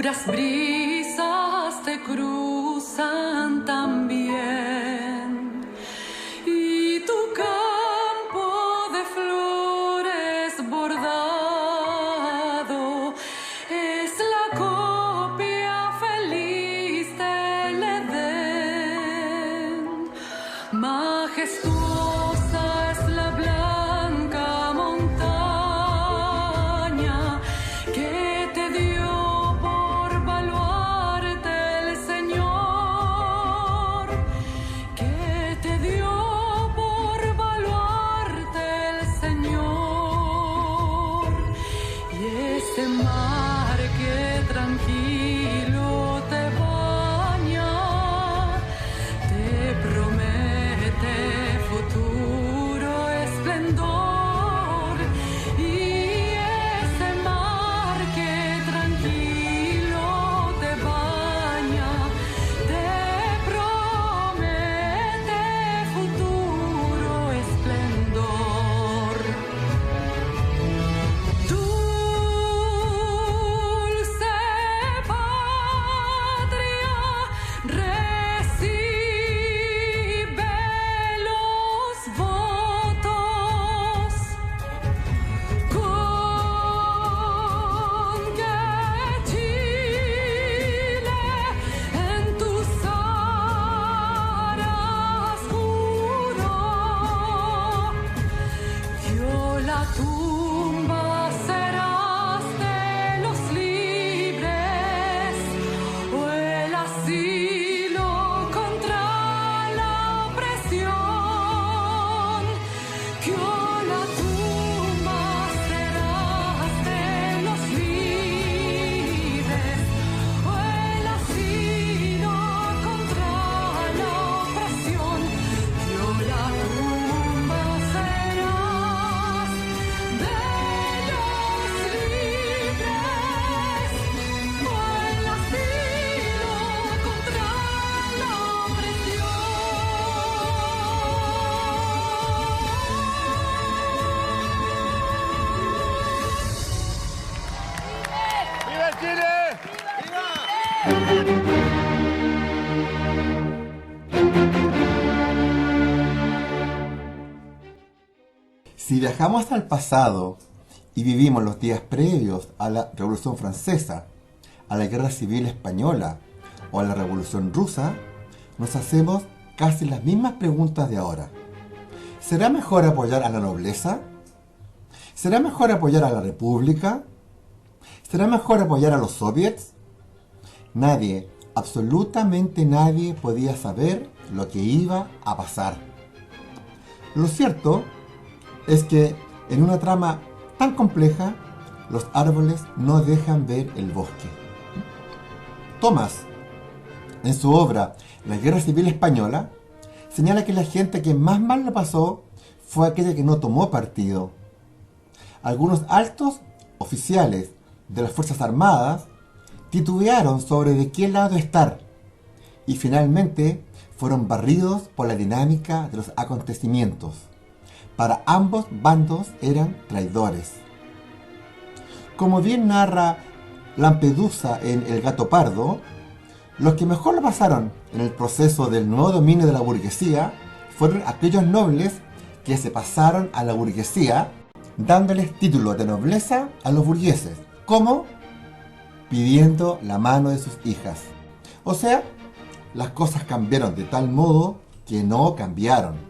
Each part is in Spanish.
Puras brisas te cruzan también, y tu campo de flores bordado es la copia feliz del Edén. Majestuosa es la blanca montaña que te dio por baluarte el Señor, que te dio por baluarte el Señor. Y ese mar que tranquilo te baña, te promete futuro esplendor. Y ese mar que tranquilo te baña, te promete futuro esplendor. Dulce patria, recibe los votos con que Chile en tus aras juró. Dio la tumba, serás de los libres, o el asilo contra la opresión. Dio la tumba, serás de los libres, o el asilo contra la opresión. Dio la tumba, serás de los libres, o el asilo contra la opresión. ¡Viva Chile! Si viajamos al pasado y vivimos los días previos a la Revolución Francesa, a la Guerra Civil Española o a la Revolución Rusa, nos hacemos casi las mismas preguntas de ahora. ¿Será mejor apoyar a la nobleza? ¿Será mejor apoyar a la República? ¿Será mejor apoyar a los soviets? Nadie, absolutamente nadie podía saber lo que iba a pasar. Lo cierto es que en una trama tan compleja, los árboles no dejan ver el bosque. Thomas, en su obra La Guerra Civil Española, señala que la gente que más mal lo pasó fue aquella que no tomó partido. Algunos altos oficiales de las Fuerzas Armadas titubearon sobre de qué lado estar y finalmente fueron barridos por la dinámica de los acontecimientos. Para ambos bandos eran traidores. Como bien narra Lampedusa en El Gato Pardo, los que mejor lo pasaron en el proceso del nuevo dominio de la burguesía fueron aquellos nobles que se pasaron a la burguesía, dándoles título de nobleza a los burgueses, como pidiendo la mano de sus hijas. O sea, las cosas cambiaron de tal modo que no cambiaron.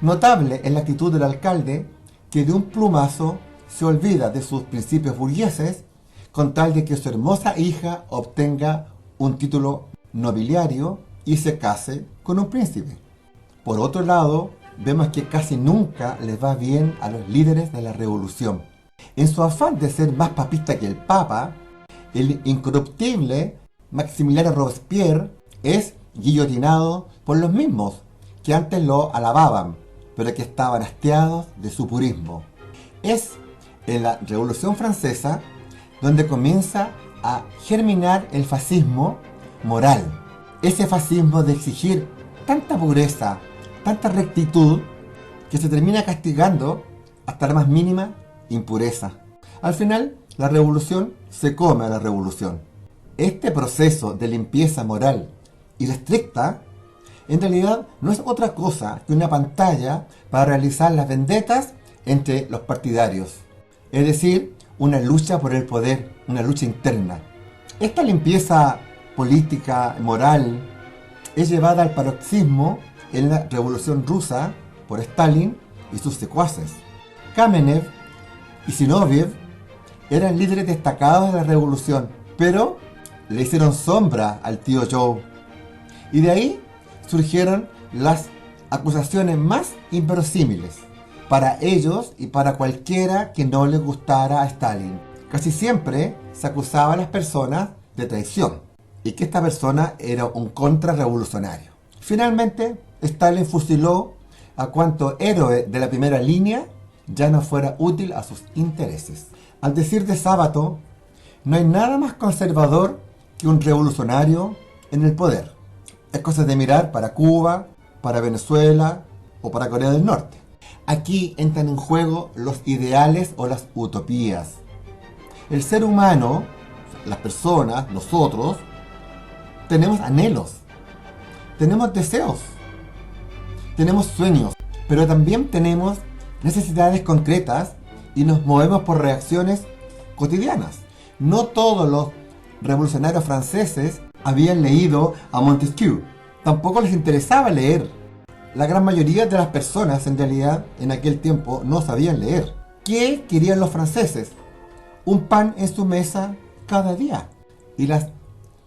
Notable es la actitud del alcalde, que de un plumazo se olvida de sus principios burgueses con tal de que su hermosa hija obtenga un título nobiliario y se case con un príncipe. Por otro lado, vemos que casi nunca les va bien a los líderes de la revolución. En su afán de ser más papista que el Papa, el incorruptible Maximiliano Robespierre es guillotinado por los mismos que antes lo alababan, pero que estaban hastiados de su purismo. Es en la Revolución Francesa donde comienza a germinar el fascismo moral. Ese fascismo de exigir tanta pureza, tanta rectitud, que se termina castigando hasta la más mínima impureza. Al final, la revolución se come a la revolución. Este proceso de limpieza moral y estricta en realidad no es otra cosa que una pantalla para realizar las vendetas entre los partidarios. Es decir, una lucha por el poder, una lucha interna. Esta limpieza política, moral, es llevada al paroxismo en la Revolución Rusa por Stalin y sus secuaces. Kamenev y Zinoviev eran líderes destacados de la revolución, pero le hicieron sombra al tío Joe. Y de ahí surgieron las acusaciones más inverosímiles para ellos y para cualquiera que no les gustara a Stalin. Casi siempre se acusaba a las personas de traición y que esta persona era un contrarrevolucionario. Finalmente, Stalin fusiló a cuanto héroe de la primera línea ya no fuera útil a sus intereses. Al decir de Sábato, no hay nada más conservador que un revolucionario en el poder. Es cosa de mirar para Cuba, para Venezuela o para Corea del Norte. Aquí entran en juego los ideales o las utopías. El ser humano, las personas, nosotros, tenemos anhelos, tenemos deseos, tenemos sueños, pero también tenemos necesidades concretas y nos movemos por reacciones cotidianas. No todos los revolucionarios franceses habían leído a Montesquieu, tampoco les interesaba leer. La gran mayoría de las personas en realidad en aquel tiempo no sabían leer. ¿Qué querían los franceses? Un pan en su mesa cada día. Y las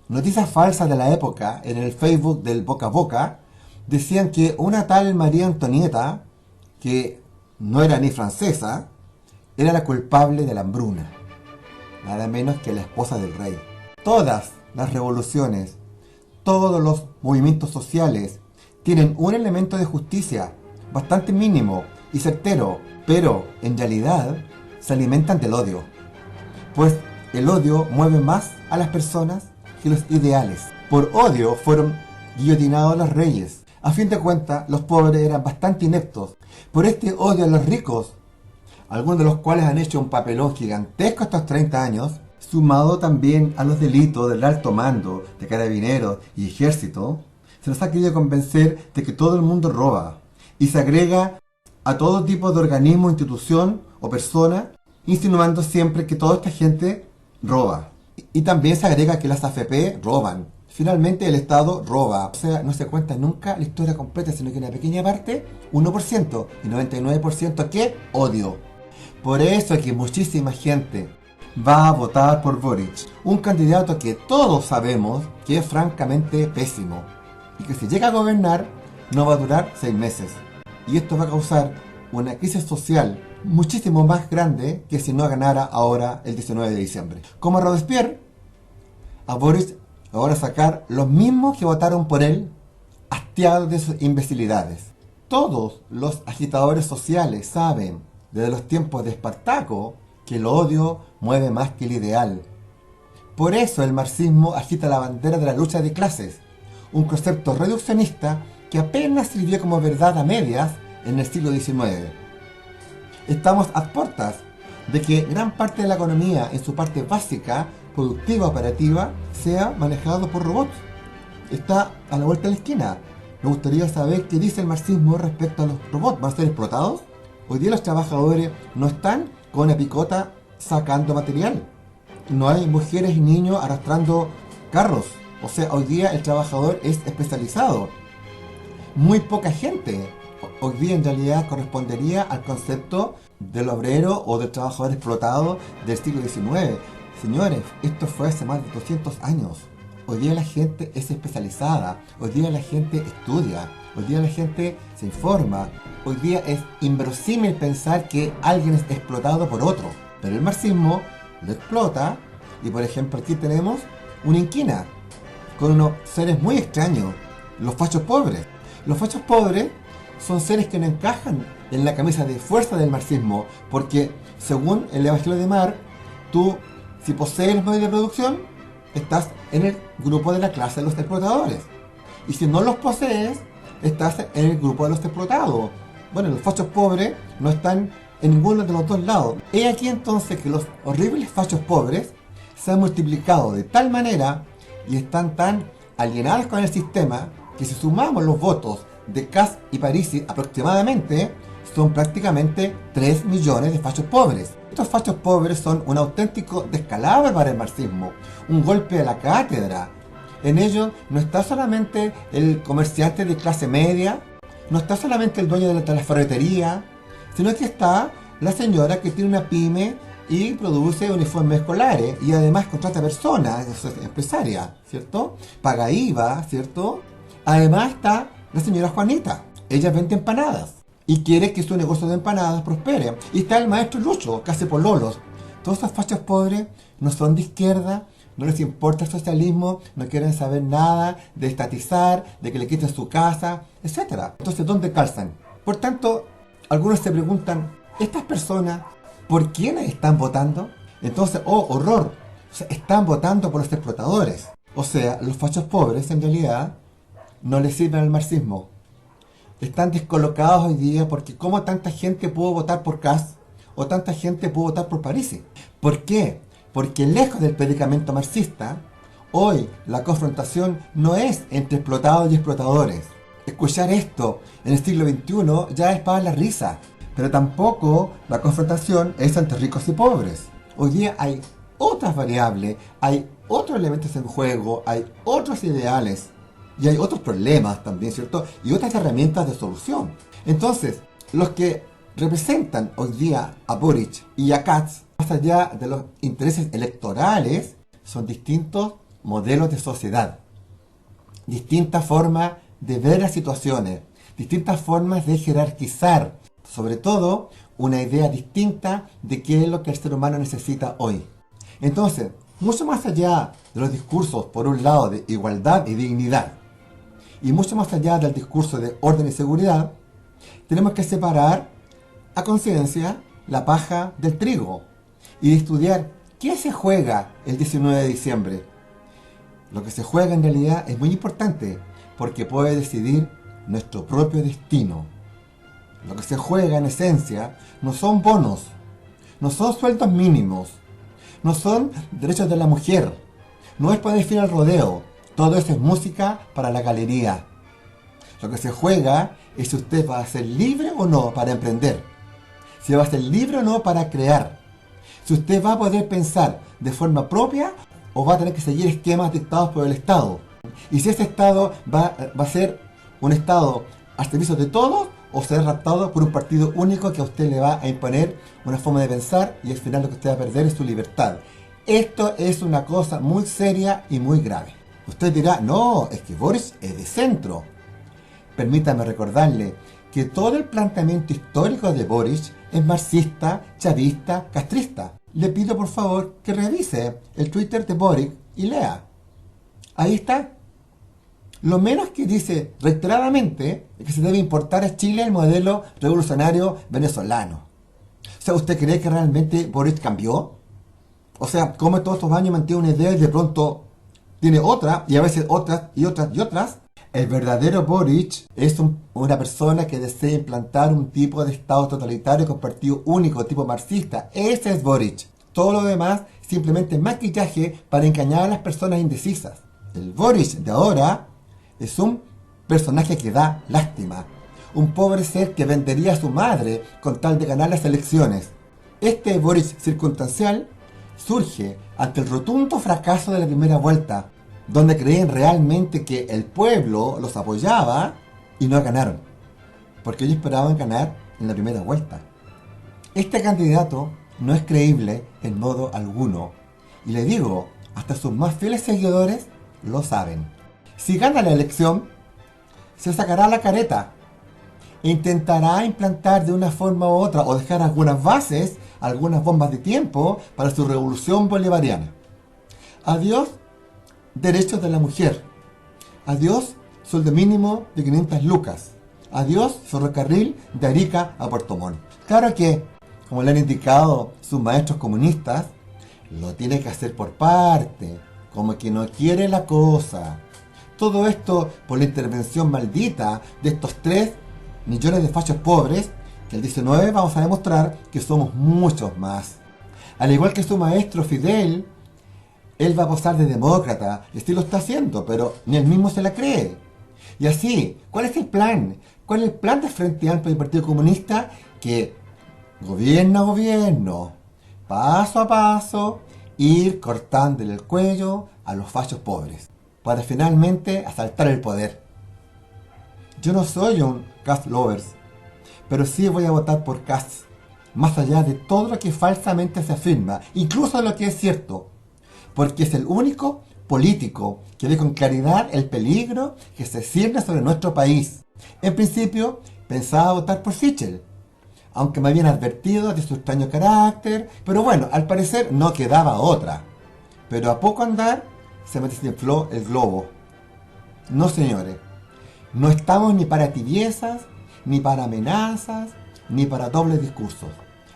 noticias falsas de la época en el Facebook del boca a boca decían que una tal María Antonieta, que no era ni francesa, era la culpable de la hambruna. Nada menos que la esposa del rey. Todas las revoluciones, todos los movimientos sociales tienen un elemento de justicia bastante mínimo y certero, pero en realidad se alimentan del odio. Pues el odio mueve más a las personas que los ideales. Por odio fueron guillotinados los reyes. A fin de cuentas, los pobres eran bastante ineptos. Por este odio a los ricos, algunos de los cuales han hecho un papelón gigantesco estos 30 años, sumado también a los delitos del alto mando, de carabineros y ejército, se nos ha querido convencer de que todo el mundo roba. Y se agrega a todo tipo de organismo, institución o persona, insinuando siempre que toda esta gente roba. Y también se agrega que las AFP roban. Finalmente el Estado roba. O sea, no se cuenta nunca la historia completa, sino que una pequeña parte, 1%, y 99% ¿qué? Odio. Por eso es que muchísima gente va a votar por Boric, un candidato que todos sabemos que es francamente pésimo y que si llega a gobernar no va a durar 6 meses. Y esto va a causar una crisis social muchísimo más grande que si no ganara ahora el 19 de diciembre. Como a Robespierre, a Boric ahora sacar los mismos que votaron por él, hastiados de sus imbecilidades. Todos los agitadores sociales saben, desde los tiempos de Espartaco, que el odio mueve más que el ideal. Por eso el marxismo agita la bandera de la lucha de clases, un concepto reduccionista que apenas sirvió como verdad a medias en el siglo XIX. Estamos a puertas de que gran parte de la economía, en su parte básica, productiva, operativa, sea manejado por robots. Está a la vuelta de la esquina. Me gustaría saber qué dice el marxismo respecto a los robots. ¿Van a ser explotados? Hoy día los trabajadores no están con una picota sacando material. No hay mujeres y niños arrastrando carros. O sea, hoy día el trabajador es especializado. Muy poca gente hoy día en realidad correspondería al concepto del obrero o del trabajador explotado del siglo XIX. Señores, esto fue hace más de 200 años. Hoy día la gente es especializada, hoy día la gente estudia, hoy día la gente se informa. Hoy día es inverosímil pensar que alguien es explotado por otro. Pero el marxismo lo explota y por ejemplo aquí tenemos una inquina con unos seres muy extraños, los fachos pobres. Los fachos pobres son seres que no encajan en la camisa de fuerza del marxismo, porque según el Evangelio de Marx, tú, si posees los medios de producción, estás en el grupo de la clase de los explotadores. Y si no los posees, estás en el grupo de los explotados. Bueno, los fachos pobres no están en ninguno de los dos lados. He aquí entonces que los horribles fachos pobres se han multiplicado de tal manera y están tan alienados con el sistema que si sumamos los votos de Kast y Parisi aproximadamente, son prácticamente 3 millones de fachos pobres. Estos fachos pobres son un auténtico descalabro para el marxismo, un golpe a la cátedra. En ello no está solamente el comerciante de clase media, no está solamente el dueño de la ferretería, sino que está la señora que tiene una pyme y produce uniformes escolares y además contrata personas, es empresaria, ¿cierto? Paga IVA, ¿cierto? Además está la señora Juanita, ella vende empanadas y quiere que su negocio de empanadas prospere. Y está el maestro Lucho, que hace pololos. Todos esos fachos pobres no son de izquierda, no les importa el socialismo, no quieren saber nada de estatizar, de que le quiten su casa, etc. Entonces, ¿dónde calzan? Por tanto, algunos se preguntan, ¿estas personas por quiénes están votando? Entonces, ¡oh, horror! O sea, están votando por los explotadores. O sea, los fachos pobres, en realidad, no les sirven al marxismo. Están descolocados hoy día porque ¿cómo tanta gente pudo votar por Kast o tanta gente pudo votar por Parisi? ¿Por qué? Porque lejos del predicamento marxista, hoy la confrontación no es entre explotados y explotadores. Escuchar esto en el siglo XXI ya es para la risa, pero tampoco la confrontación es entre ricos y pobres. Hoy día hay otras variables, hay otros elementos en juego, hay otros ideales y hay otros problemas también, ¿cierto? Y otras herramientas de solución. Entonces, los que representan hoy día a Boric y a Kast, más allá de los intereses electorales, son distintos modelos de sociedad, distintas formas de ver las situaciones, distintas formas de jerarquizar, sobre todo una idea distinta de qué es lo que el ser humano necesita hoy. Entonces, mucho más allá de los discursos, por un lado, de igualdad y dignidad, y mucho más allá del discurso de orden y seguridad, tenemos que separar a conciencia la paja del trigo y de estudiar qué se juega el 19 de diciembre. Lo que se juega en realidad es muy importante porque puede decidir nuestro propio destino. Lo que se juega en esencia no son bonos, no son sueldos mínimos, no son derechos de la mujer, no es poder ir al rodeo. Todo eso es música para la galería. Lo que se juega es si usted va a ser libre o no para emprender. Si va a ser libre o no para crear. Si usted va a poder pensar de forma propia o va a tener que seguir esquemas dictados por el Estado. Y si ese Estado va a ser un Estado al servicio de todos o ser raptado por un partido único que a usted le va a imponer una forma de pensar y al final lo que usted va a perder es su libertad. Esto es una cosa muy seria y muy grave. Usted dirá, no, es que Boric es de centro. Permítame recordarle que todo el planteamiento histórico de Boric es marxista, chavista, castrista. Le pido por favor que revise el Twitter de Boric y lea. Ahí está. Lo menos que dice reiteradamente es que se debe importar a Chile el modelo revolucionario venezolano. O sea, ¿usted cree que realmente Boric cambió? O sea, ¿cómo todos estos años mantiene una idea y de pronto tiene otra, y a veces otras, y otras, y otras? El verdadero Boric es una persona que desea implantar un tipo de Estado totalitario con partido único, tipo marxista. Ese es Boric. Todo lo demás, simplemente maquillaje para engañar a las personas indecisas. El Boric de ahora es un personaje que da lástima. Un pobre ser que vendería a su madre con tal de ganar las elecciones. Este Boric circunstancial surge ante el rotundo fracaso de la primera vuelta, donde creían realmente que el pueblo los apoyaba y no ganaron, porque ellos esperaban ganar en la primera vuelta. Este candidato no es creíble en modo alguno, y le digo, hasta sus más fieles seguidores lo saben. Si gana la elección, se sacará la careta e intentará implantar de una forma u otra o dejar algunas bases, algunas bombas de tiempo para su revolución bolivariana. Adiós derechos de la mujer. Adiós sueldo mínimo de 500 lucas. Adiós ferrocarril de Arica a Puerto Montt. Claro que, como le han indicado sus maestros comunistas, lo tiene que hacer por parte, como que no quiere la cosa. Todo esto por la intervención maldita de estos 3 millones de fachos pobres, que el 19 vamos a demostrar que somos muchos más. Al igual que su maestro Fidel, Él va a posar de demócrata, y sí lo está haciendo, pero ni él mismo se la cree. Y así, ¿cuál es el plan? ¿Cuál es el plan del Frente Amplio y del Partido Comunista? Que gobierno a gobierno, paso a paso, ir cortándole el cuello a los fachos pobres, para finalmente asaltar el poder. Yo no soy un Kast lovers, pero sí voy a votar por Kast, más allá de todo lo que falsamente se afirma, incluso lo que es cierto, porque es el único político que ve con claridad el peligro que se cierne sobre nuestro país. En principio, pensaba votar por Sichel, aunque me habían advertido de su extraño carácter, pero bueno, al parecer no quedaba otra. Pero a poco andar, se me desinfló el globo. No, señores, no estamos ni para tibiezas, ni para amenazas, ni para dobles discursos.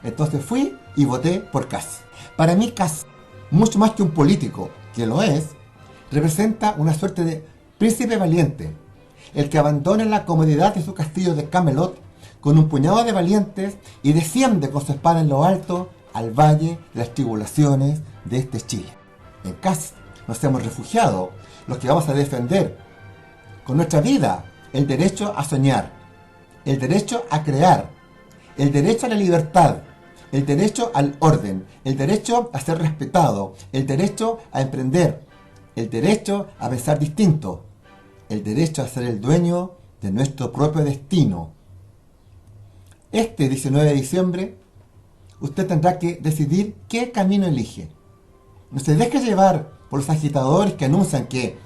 Entonces fui y voté por Kast. Para mí Kast, mucho más que un político, que lo es, representa una suerte de príncipe valiente, el que abandona la comodidad de su castillo de Camelot con un puñado de valientes y desciende con su espada en lo alto al valle de las tribulaciones de este Chile. En Kast nos hemos refugiado, los que vamos a defender con nuestra vida el derecho a soñar, el derecho a crear, el derecho a la libertad, el derecho al orden, el derecho a ser respetado, el derecho a emprender, el derecho a pensar distinto, el derecho a ser el dueño de nuestro propio destino. Este 19 de diciembre, usted tendrá que decidir qué camino elige. No se deje llevar por los agitadores que anuncian que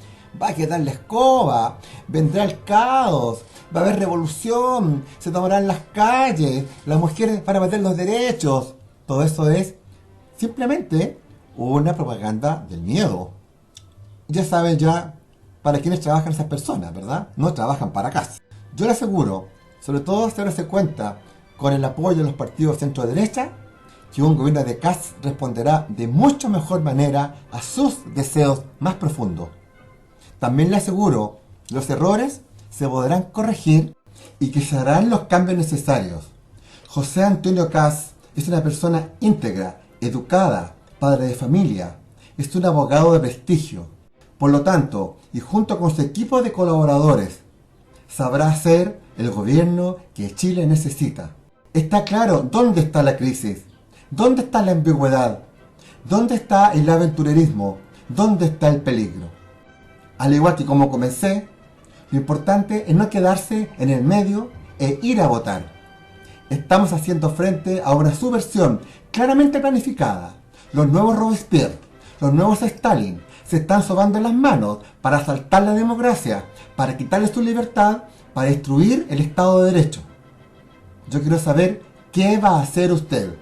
va a quedar la escoba, vendrá el caos, va a haber revolución, se tomarán las calles, las mujeres van a perder los derechos. Todo eso es simplemente una propaganda del miedo. Ya saben ya para quiénes trabajan esas personas, ¿verdad? No trabajan para Kast. Yo le aseguro, sobre todo si ahora se cuenta con el apoyo de los partidos centro-derecha, que un gobierno de Kast responderá de mucho mejor manera a sus deseos más profundos. También le aseguro, los errores se podrán corregir y que se harán los cambios necesarios. José Antonio Kast es una persona íntegra, educada, padre de familia, es un abogado de prestigio. Por lo tanto, y junto con su equipo de colaboradores, sabrá hacer el gobierno que Chile necesita. Está claro dónde está la crisis, dónde está la ambigüedad, dónde está el aventurerismo, dónde está el peligro. Al igual que como comencé, lo importante es no quedarse en el medio e ir a votar. Estamos haciendo frente a una subversión claramente planificada. Los nuevos Robespierre, los nuevos Stalin, se están sobando las manos para asaltar la democracia, para quitarle su libertad, para destruir el Estado de Derecho. Yo quiero saber qué va a hacer usted.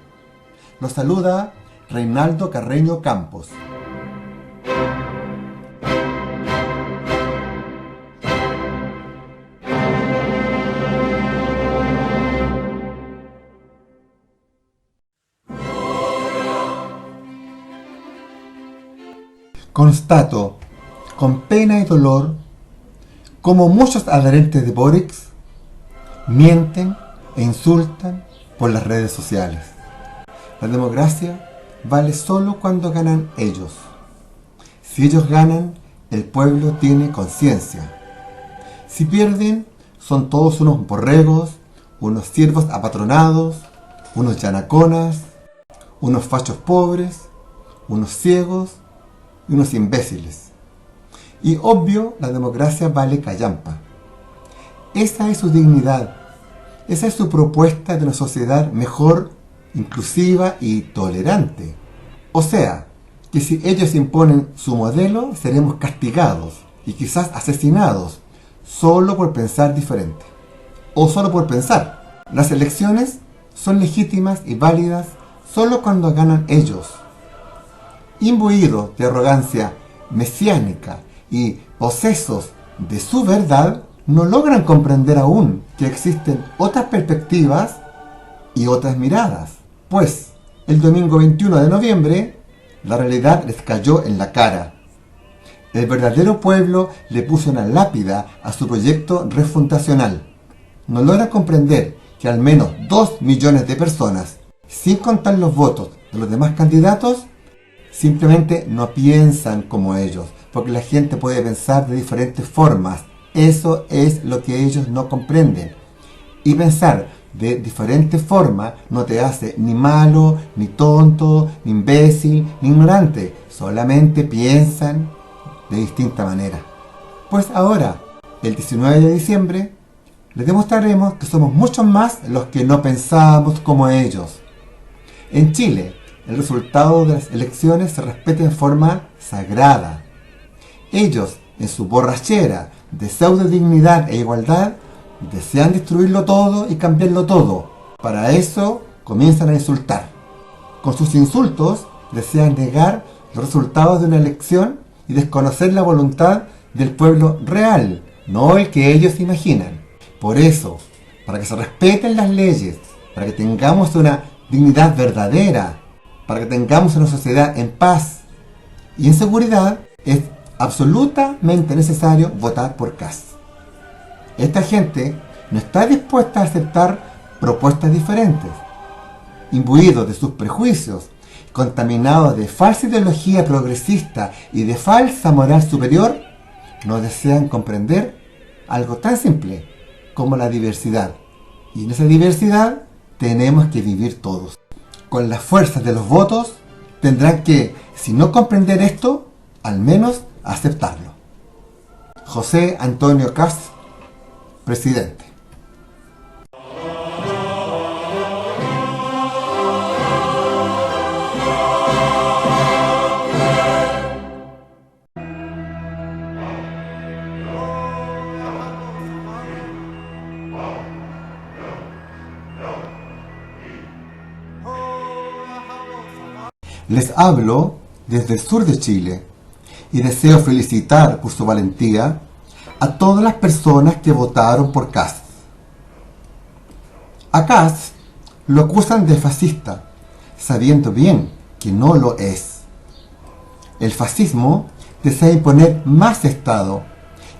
Lo saluda Reinaldo Carreño Campos. Constato, con pena y dolor, como muchos adherentes de Boric mienten e insultan por las redes sociales. La democracia vale solo cuando ganan ellos. Si ellos ganan, el pueblo tiene conciencia. Si pierden, son todos unos borregos, unos siervos apatronados, unos yanaconas, unos fachos pobres, unos ciegos y unos imbéciles. Y obvio, la democracia vale callampa. Esa es su dignidad. Esa es su propuesta de una sociedad mejor, inclusiva y tolerante. O sea, que si ellos imponen su modelo, seremos castigados y quizás asesinados solo por pensar diferente. O solo por pensar. Las elecciones son legítimas y válidas solo cuando ganan ellos. Imbuidos de arrogancia mesiánica y posesos de su verdad, no logran comprender aún que existen otras perspectivas y otras miradas. Pues, el domingo 21 de noviembre, la realidad les cayó en la cara. El verdadero pueblo le puso una lápida a su proyecto refundacional. No logra comprender que al menos 2 millones de personas, sin contar los votos de los demás candidatos, Simplemente no piensan como ellos, porque la gente puede pensar de diferentes formas. Eso es lo que ellos no comprenden. Y pensar de diferentes formas no te hace ni malo, ni tonto, ni imbécil, ni ignorante. Solamente piensan de distinta manera. Pues ahora, el 19 de diciembre, les demostraremos que somos muchos más los que no pensamos como ellos. En Chile, el resultado de las elecciones se respeta en forma sagrada. Ellos, en su borrachera de pseudo dignidad e igualdad, desean destruirlo todo y cambiarlo todo. Para eso comienzan a insultar. Con sus insultos desean negar los resultados de una elección y desconocer la voluntad del pueblo real, no el que ellos imaginan. Por eso, para que se respeten las leyes, para que tengamos una dignidad verdadera, para que tengamos una sociedad en paz y en seguridad, es absolutamente necesario votar por Kast. Esta gente no está dispuesta a aceptar propuestas diferentes. Imbuidos de sus prejuicios, contaminados de falsa ideología progresista y de falsa moral superior, no desean comprender algo tan simple como la diversidad. Y en esa diversidad tenemos que vivir todos. Con las fuerzas de los votos tendrán que, si no comprender esto, al menos aceptarlo. José Antonio Kast, presidente. Les hablo desde el sur de Chile y deseo felicitar por su valentía a todas las personas que votaron por Kast. A Kast lo acusan de fascista, sabiendo bien que no lo es. El fascismo desea imponer más Estado.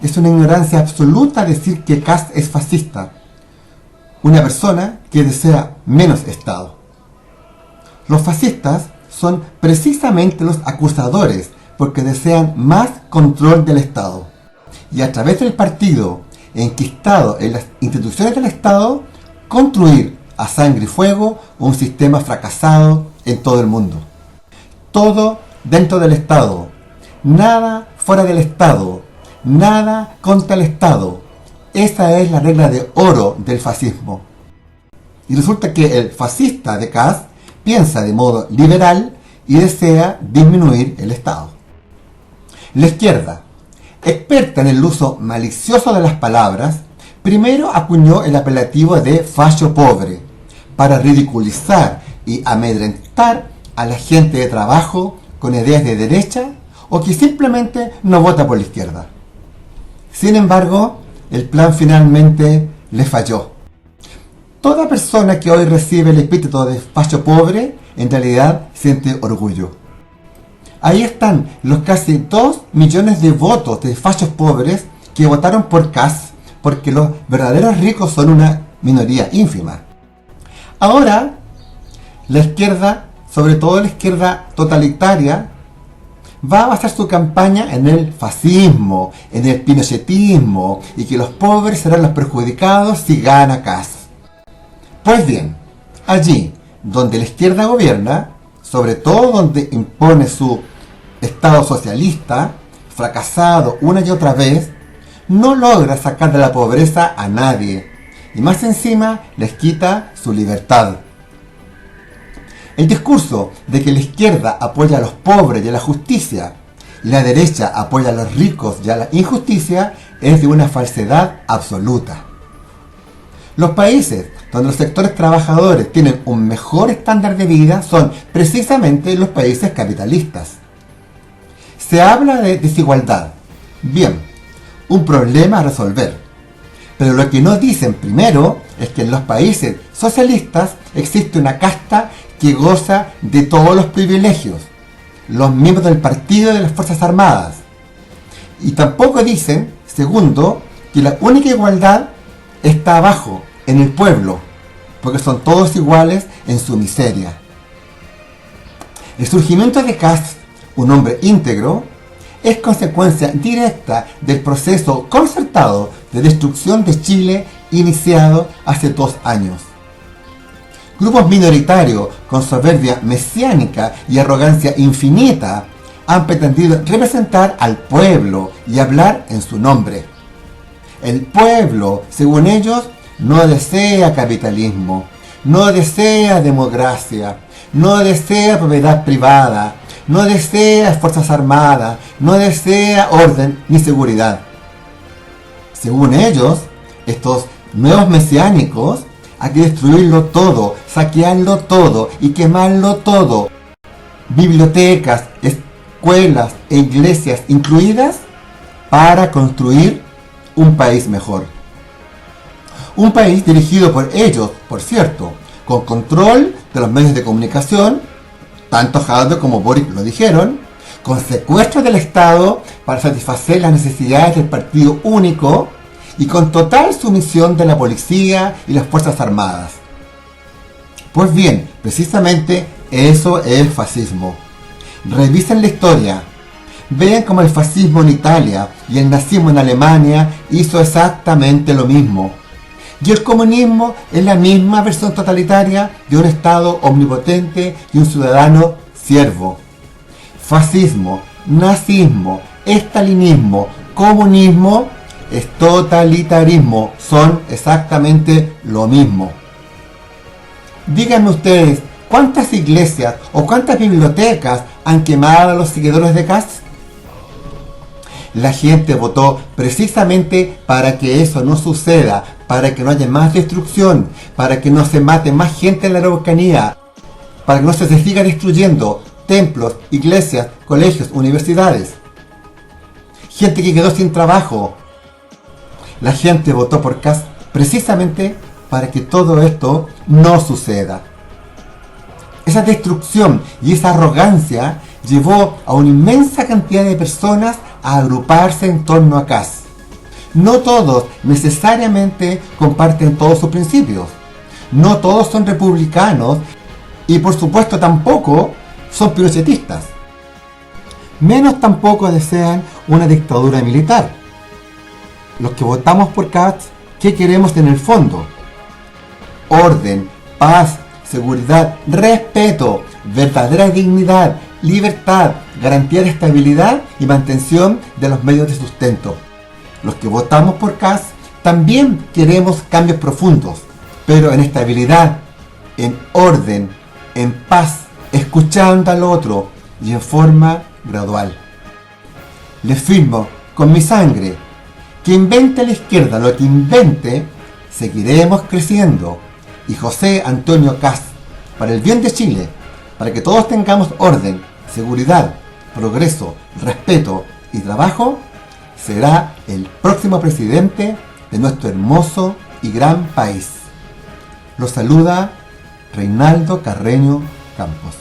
Es una ignorancia absoluta decir que Kast es fascista. Una persona que desea menos Estado. Los fascistas son precisamente los acusadores porque desean más control del Estado. Y a través del partido enquistado en las instituciones del Estado, construir a sangre y fuego un sistema fracasado en todo el mundo. Todo dentro del Estado, nada fuera del Estado, nada contra el Estado. Esa es la regla de oro del fascismo. Y resulta que el fascista de Kast piensa de modo liberal y desea disminuir el Estado. La izquierda, experta en el uso malicioso de las palabras, primero acuñó el apelativo de facho pobre para ridiculizar y amedrentar a la gente de trabajo con ideas de derecha o que simplemente no vota por la izquierda. Sin embargo, el plan finalmente le falló. Toda persona que hoy recibe el epíteto de facho pobre, en realidad siente orgullo. Ahí están los casi 2 millones de votos de fachos pobres que votaron por Kast, porque los verdaderos ricos son una minoría ínfima. Ahora, la izquierda, sobre todo la izquierda totalitaria, va a basar su campaña en el fascismo, en el pinochetismo, y que los pobres serán los perjudicados si gana Kast. Pues bien, allí donde la izquierda gobierna, sobre todo donde impone su Estado socialista, fracasado una y otra vez, no logra sacar de la pobreza a nadie, y más encima les quita su libertad. El discurso de que la izquierda apoya a los pobres y a la justicia, y la derecha apoya a los ricos y a la injusticia, es de una falsedad absoluta. Los países donde los sectores trabajadores tienen un mejor estándar de vida son precisamente los países capitalistas. Se habla de desigualdad. Bien, un problema a resolver. Pero lo que no dicen primero es que en los países socialistas existe una casta que goza de todos los privilegios. Los miembros del partido y de las Fuerzas Armadas. Y tampoco dicen, segundo, que la única igualdad está abajo, en el pueblo, porque son todos iguales en su miseria. El surgimiento de Kast un hombre íntegro, es consecuencia directa del proceso concertado de destrucción de Chile iniciado hace 2 años. Grupos minoritarios con soberbia mesiánica y arrogancia infinita han pretendido representar al pueblo y hablar en su nombre. El pueblo, según ellos, no desea capitalismo, no desea democracia, no desea propiedad privada, no desea fuerzas armadas, no desea orden ni seguridad. Según ellos, estos nuevos mesiánicos, hay que destruirlo todo, saquearlo todo y quemarlo todo. Bibliotecas, escuelas e iglesias incluidas para construir un país mejor. Un país dirigido por ellos, por cierto, con control de los medios de comunicación, tanto Jadwe como Boric lo dijeron, con secuestro del Estado para satisfacer las necesidades del partido único y con total sumisión de la policía y las fuerzas armadas. Pues bien, precisamente eso es fascismo. Revisen la historia. Vean cómo el fascismo en Italia y el nazismo en Alemania hizo exactamente lo mismo. Y el comunismo es la misma versión totalitaria de un Estado omnipotente y un ciudadano siervo. Fascismo, nazismo, estalinismo, comunismo es totalitarismo, son exactamente lo mismo. Díganme ustedes, ¿cuántas iglesias o cuántas bibliotecas han quemado a los seguidores de Kast? La gente votó precisamente para que eso no suceda, para que no haya más destrucción, para que no se mate más gente en la Araucanía, para que no se siga destruyendo templos, iglesias, colegios, universidades. Gente que quedó sin trabajo. La gente votó por Kast precisamente para que todo esto no suceda. Esa destrucción y esa arrogancia llevó a una inmensa cantidad de personas a agruparse en torno a Kast. No todos necesariamente comparten todos sus principios. No todos son republicanos y por supuesto tampoco son pinochetistas. Menos tampoco desean una dictadura militar. Los que votamos por Kast, ¿qué queremos en el fondo? Orden, paz, seguridad, respeto, verdadera dignidad, libertad, garantía de estabilidad y mantención de los medios de sustento. Los que votamos por Kast también queremos cambios profundos, pero en estabilidad, en orden, en paz, escuchando al otro y en forma gradual. Les firmo con mi sangre que invente la izquierda lo que invente, seguiremos creciendo. Y José Antonio Kast, para el bien de Chile, para que todos tengamos orden, seguridad, progreso, respeto y trabajo, será el próximo presidente de nuestro hermoso y gran país. Los saluda Reinaldo Carreño Campos.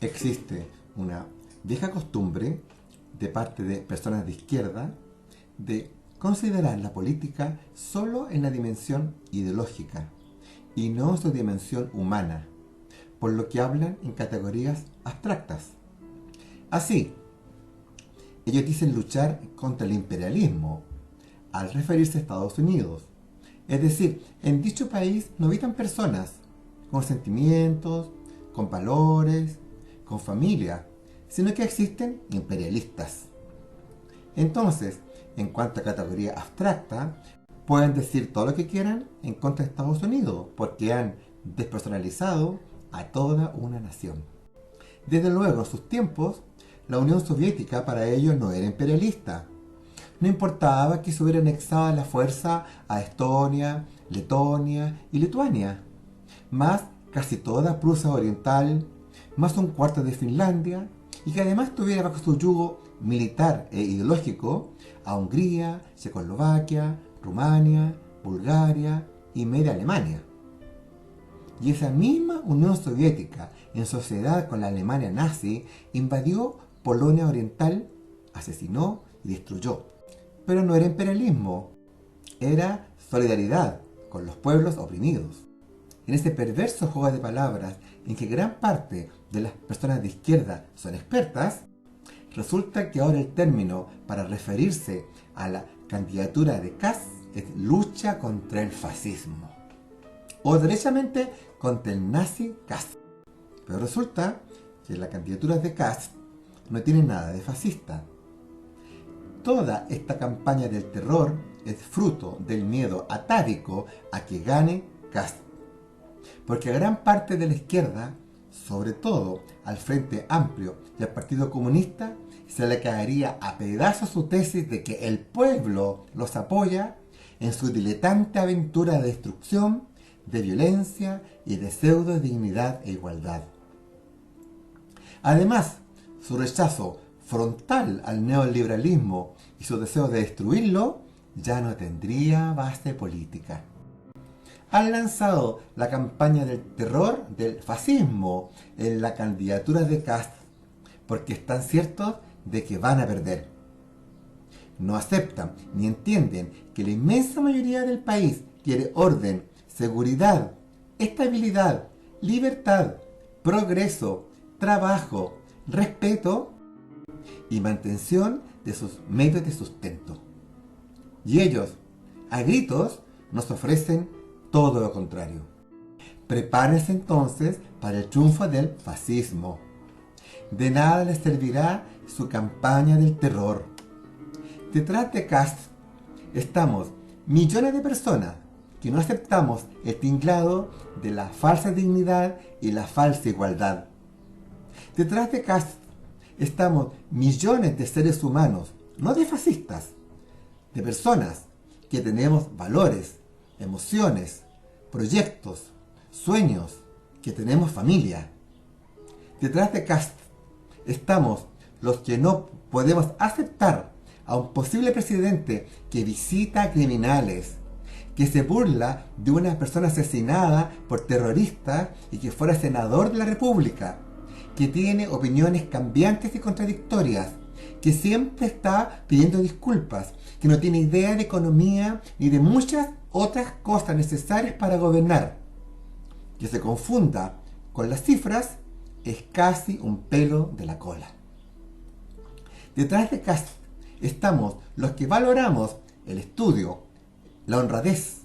Existe una vieja costumbre de parte de personas de izquierda de considerar la política solo en la dimensión ideológica y no en su dimensión humana, por lo que hablan en categorías abstractas. Así, ellos dicen luchar contra el imperialismo al referirse a Estados Unidos. Es decir, en dicho país no habitan personas con sentimientos, con valores, con familia, sino que existen imperialistas. Entonces, en cuanto a categoría abstracta, pueden decir todo lo que quieran en contra de Estados Unidos, porque han despersonalizado a toda una nación. Desde luego, en sus tiempos, la Unión Soviética para ellos no era imperialista. No importaba que se hubiera anexado a la fuerza a Estonia, Letonia y Lituania, más casi toda Prusia Oriental, más un cuarto de Finlandia, y que además tuviera bajo su yugo militar e ideológico a Hungría, Checoslovaquia, Rumania, Bulgaria, y media Alemania. Y esa misma Unión Soviética, en sociedad con la Alemania nazi, invadió Polonia Oriental, asesinó y destruyó. Pero no era imperialismo, era solidaridad con los pueblos oprimidos. En ese perverso juego de palabras en que gran parte de las personas de izquierda son expertas, resulta que ahora el término para referirse a la candidatura de Kast es lucha contra el fascismo, o derechamente contra el nazi Kast. Pero resulta que la candidatura de Kast no tiene nada de fascista. Toda esta campaña del terror es fruto del miedo atávico a que gane Kast. Porque a gran parte de la izquierda, sobre todo al Frente Amplio y al Partido Comunista, se le caería a pedazos su tesis de que el pueblo los apoya en su diletante aventura de destrucción, de violencia y de pseudo dignidad e igualdad. Además, su rechazo frontal al neoliberalismo y su deseo de destruirlo ya no tendría base política. Han lanzado la campaña del terror del fascismo en la candidatura de Kast porque están ciertos de que van a perder. No aceptan ni entienden que la inmensa mayoría del país quiere orden, seguridad, estabilidad, libertad, progreso, trabajo, respeto y mantención de sus medios de sustento. Y ellos, a gritos, nos ofrecen todo lo contrario. Prepárense entonces para el triunfo del fascismo. De nada les servirá su campaña del terror. Detrás de Kast estamos millones de personas que no aceptamos el tinglado de la falsa dignidad y la falsa igualdad. Detrás de Kast estamos millones de seres humanos, no de fascistas, de personas que tenemos valores, emociones, proyectos, sueños, que tenemos familia. Detrás de Kast estamos los que no podemos aceptar a un posible presidente que visita a criminales, que se burla de una persona asesinada por terroristas y que fuera senador de la República, que tiene opiniones cambiantes y contradictorias, que siempre está pidiendo disculpas, que no tiene idea de economía ni de muchas otras cosas necesarias para gobernar, que se confunda con las cifras es casi un pelo de la cola. Detrás de Kast estamos los que valoramos el estudio, la honradez,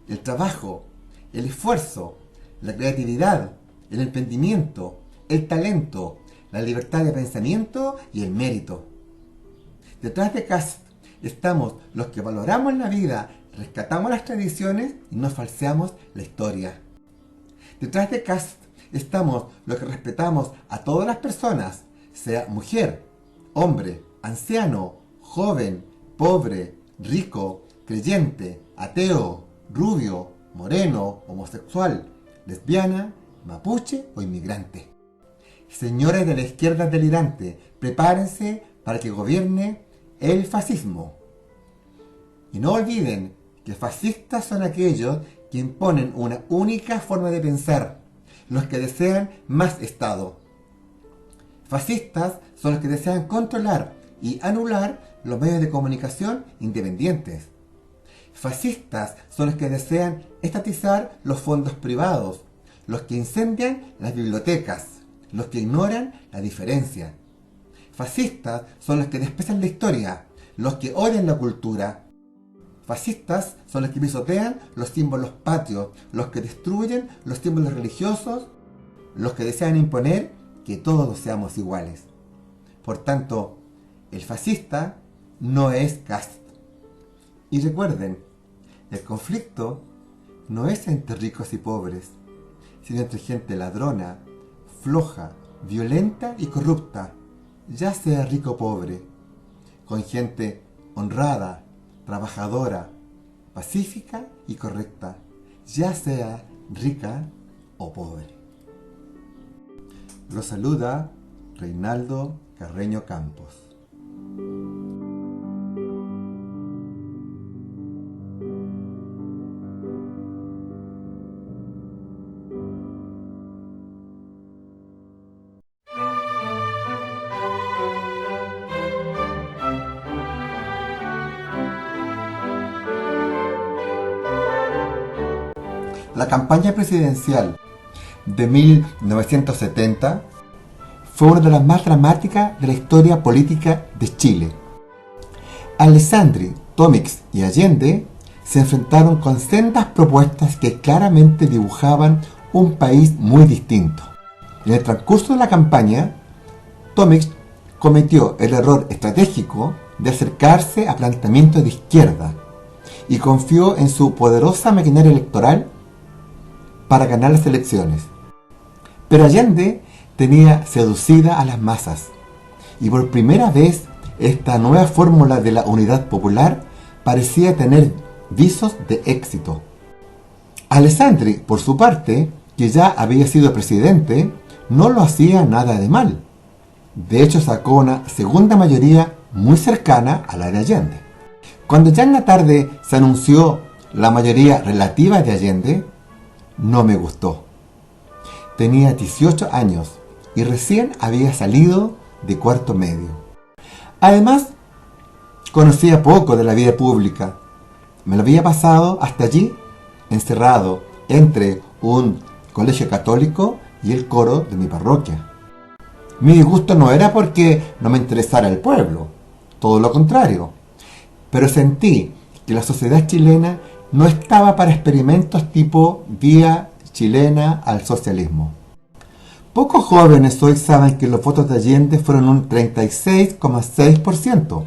el trabajo, el esfuerzo, la creatividad, el emprendimiento, el talento, la libertad de pensamiento y el mérito. Detrás de Kast estamos los que valoramos la vida, rescatamos las tradiciones y no falseamos la historia. Detrás de Kast estamos los que respetamos a todas las personas, sea mujer, hombre, anciano, joven, pobre, rico, creyente, ateo, rubio, moreno, homosexual, lesbiana, mapuche o inmigrante. Señores de la izquierda delirante, prepárense para que gobierne el fascismo. Y no olviden que fascistas son aquellos que imponen una única forma de pensar, los que desean más Estado. Fascistas son los que desean controlar y anular los medios de comunicación independientes. Fascistas son los que desean estatizar los fondos privados, los que incendian las bibliotecas, los que ignoran la diferencia. Fascistas son los que desprecian la historia, los que odian la cultura. Fascistas son los que pisotean los símbolos patrios, los que destruyen los símbolos religiosos, los que desean imponer que todos seamos iguales. Por tanto, el fascista no es Kast. Y recuerden, el conflicto no es entre ricos y pobres, sino entre gente ladrona, floja, violenta y corrupta, ya sea rico o pobre, con gente honrada, trabajadora, pacífica y correcta, ya sea rica o pobre. Los saluda Reinaldo Carreño Campos. La campaña presidencial de 1970 fue una de las más dramáticas de la historia política de Chile. Alessandri, Tomix y Allende se enfrentaron con sendas propuestas que claramente dibujaban un país muy distinto. En el transcurso de la campaña, Tomix cometió el error estratégico de acercarse a planteamientos de izquierda y confió en su poderosa maquinaria electoral para ganar las elecciones. Pero Allende tenía seducida a las masas y por primera vez esta nueva fórmula de la unidad popular parecía tener visos de éxito. Alessandri, por su parte, que ya había sido presidente, no lo hacía nada de mal. De hecho, sacó una segunda mayoría muy cercana a la de Allende. Cuando ya en la tarde se anunció la mayoría relativa de Allende, no me gustó. Tenía 18 años y recién había salido de cuarto medio. Además, conocía poco de la vida pública. Me lo había pasado hasta allí, encerrado entre un colegio católico y el coro de mi parroquia. Mi disgusto no era porque no me interesara el pueblo, todo lo contrario, pero sentí que la sociedad chilena no estaba para experimentos tipo vía chilena al socialismo. Pocos jóvenes hoy saben que los votos de Allende fueron un 36,6%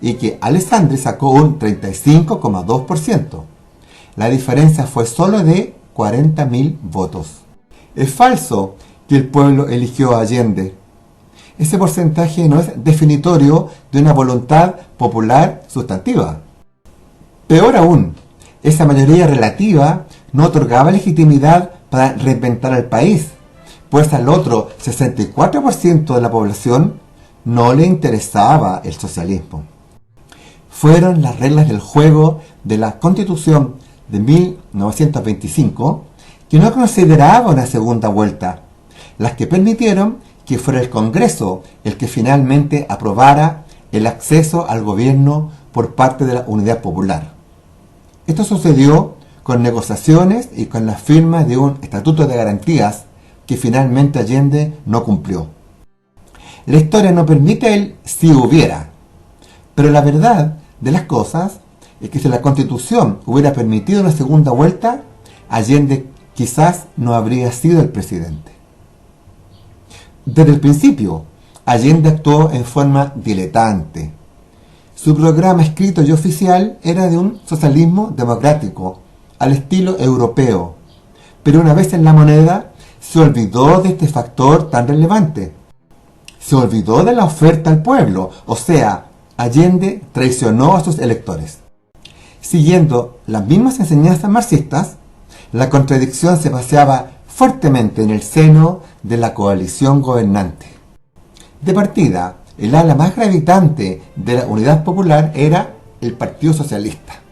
y que Alessandri sacó un 35,2%. La diferencia fue solo de 40.000 votos. Es falso que el pueblo eligió a Allende. Ese porcentaje no es definitorio de una voluntad popular sustantiva. Peor aún, esa mayoría relativa no otorgaba legitimidad para reinventar el país, pues al otro 64% de la población no le interesaba el socialismo. Fueron las reglas del juego de la Constitución de 1925 que no consideraba una segunda vuelta, las que permitieron que fuera el Congreso el que finalmente aprobara el acceso al gobierno por parte de la Unidad Popular. Esto sucedió con negociaciones y con la firma de un estatuto de garantías que finalmente Allende no cumplió. La historia no permite el si hubiera, pero la verdad de las cosas es que si la Constitución hubiera permitido una segunda vuelta, Allende quizás no habría sido el presidente. Desde el principio, Allende actuó en forma diletante. Su programa escrito y oficial era de un socialismo democrático, al estilo europeo, pero una vez en la moneda, se olvidó de este factor tan relevante. Se olvidó de la oferta al pueblo, o sea, Allende traicionó a sus electores. Siguiendo las mismas enseñanzas marxistas, la contradicción se paseaba fuertemente en el seno de la coalición gobernante. De partida, el ala más gravitante de la Unidad Popular era el Partido Socialista.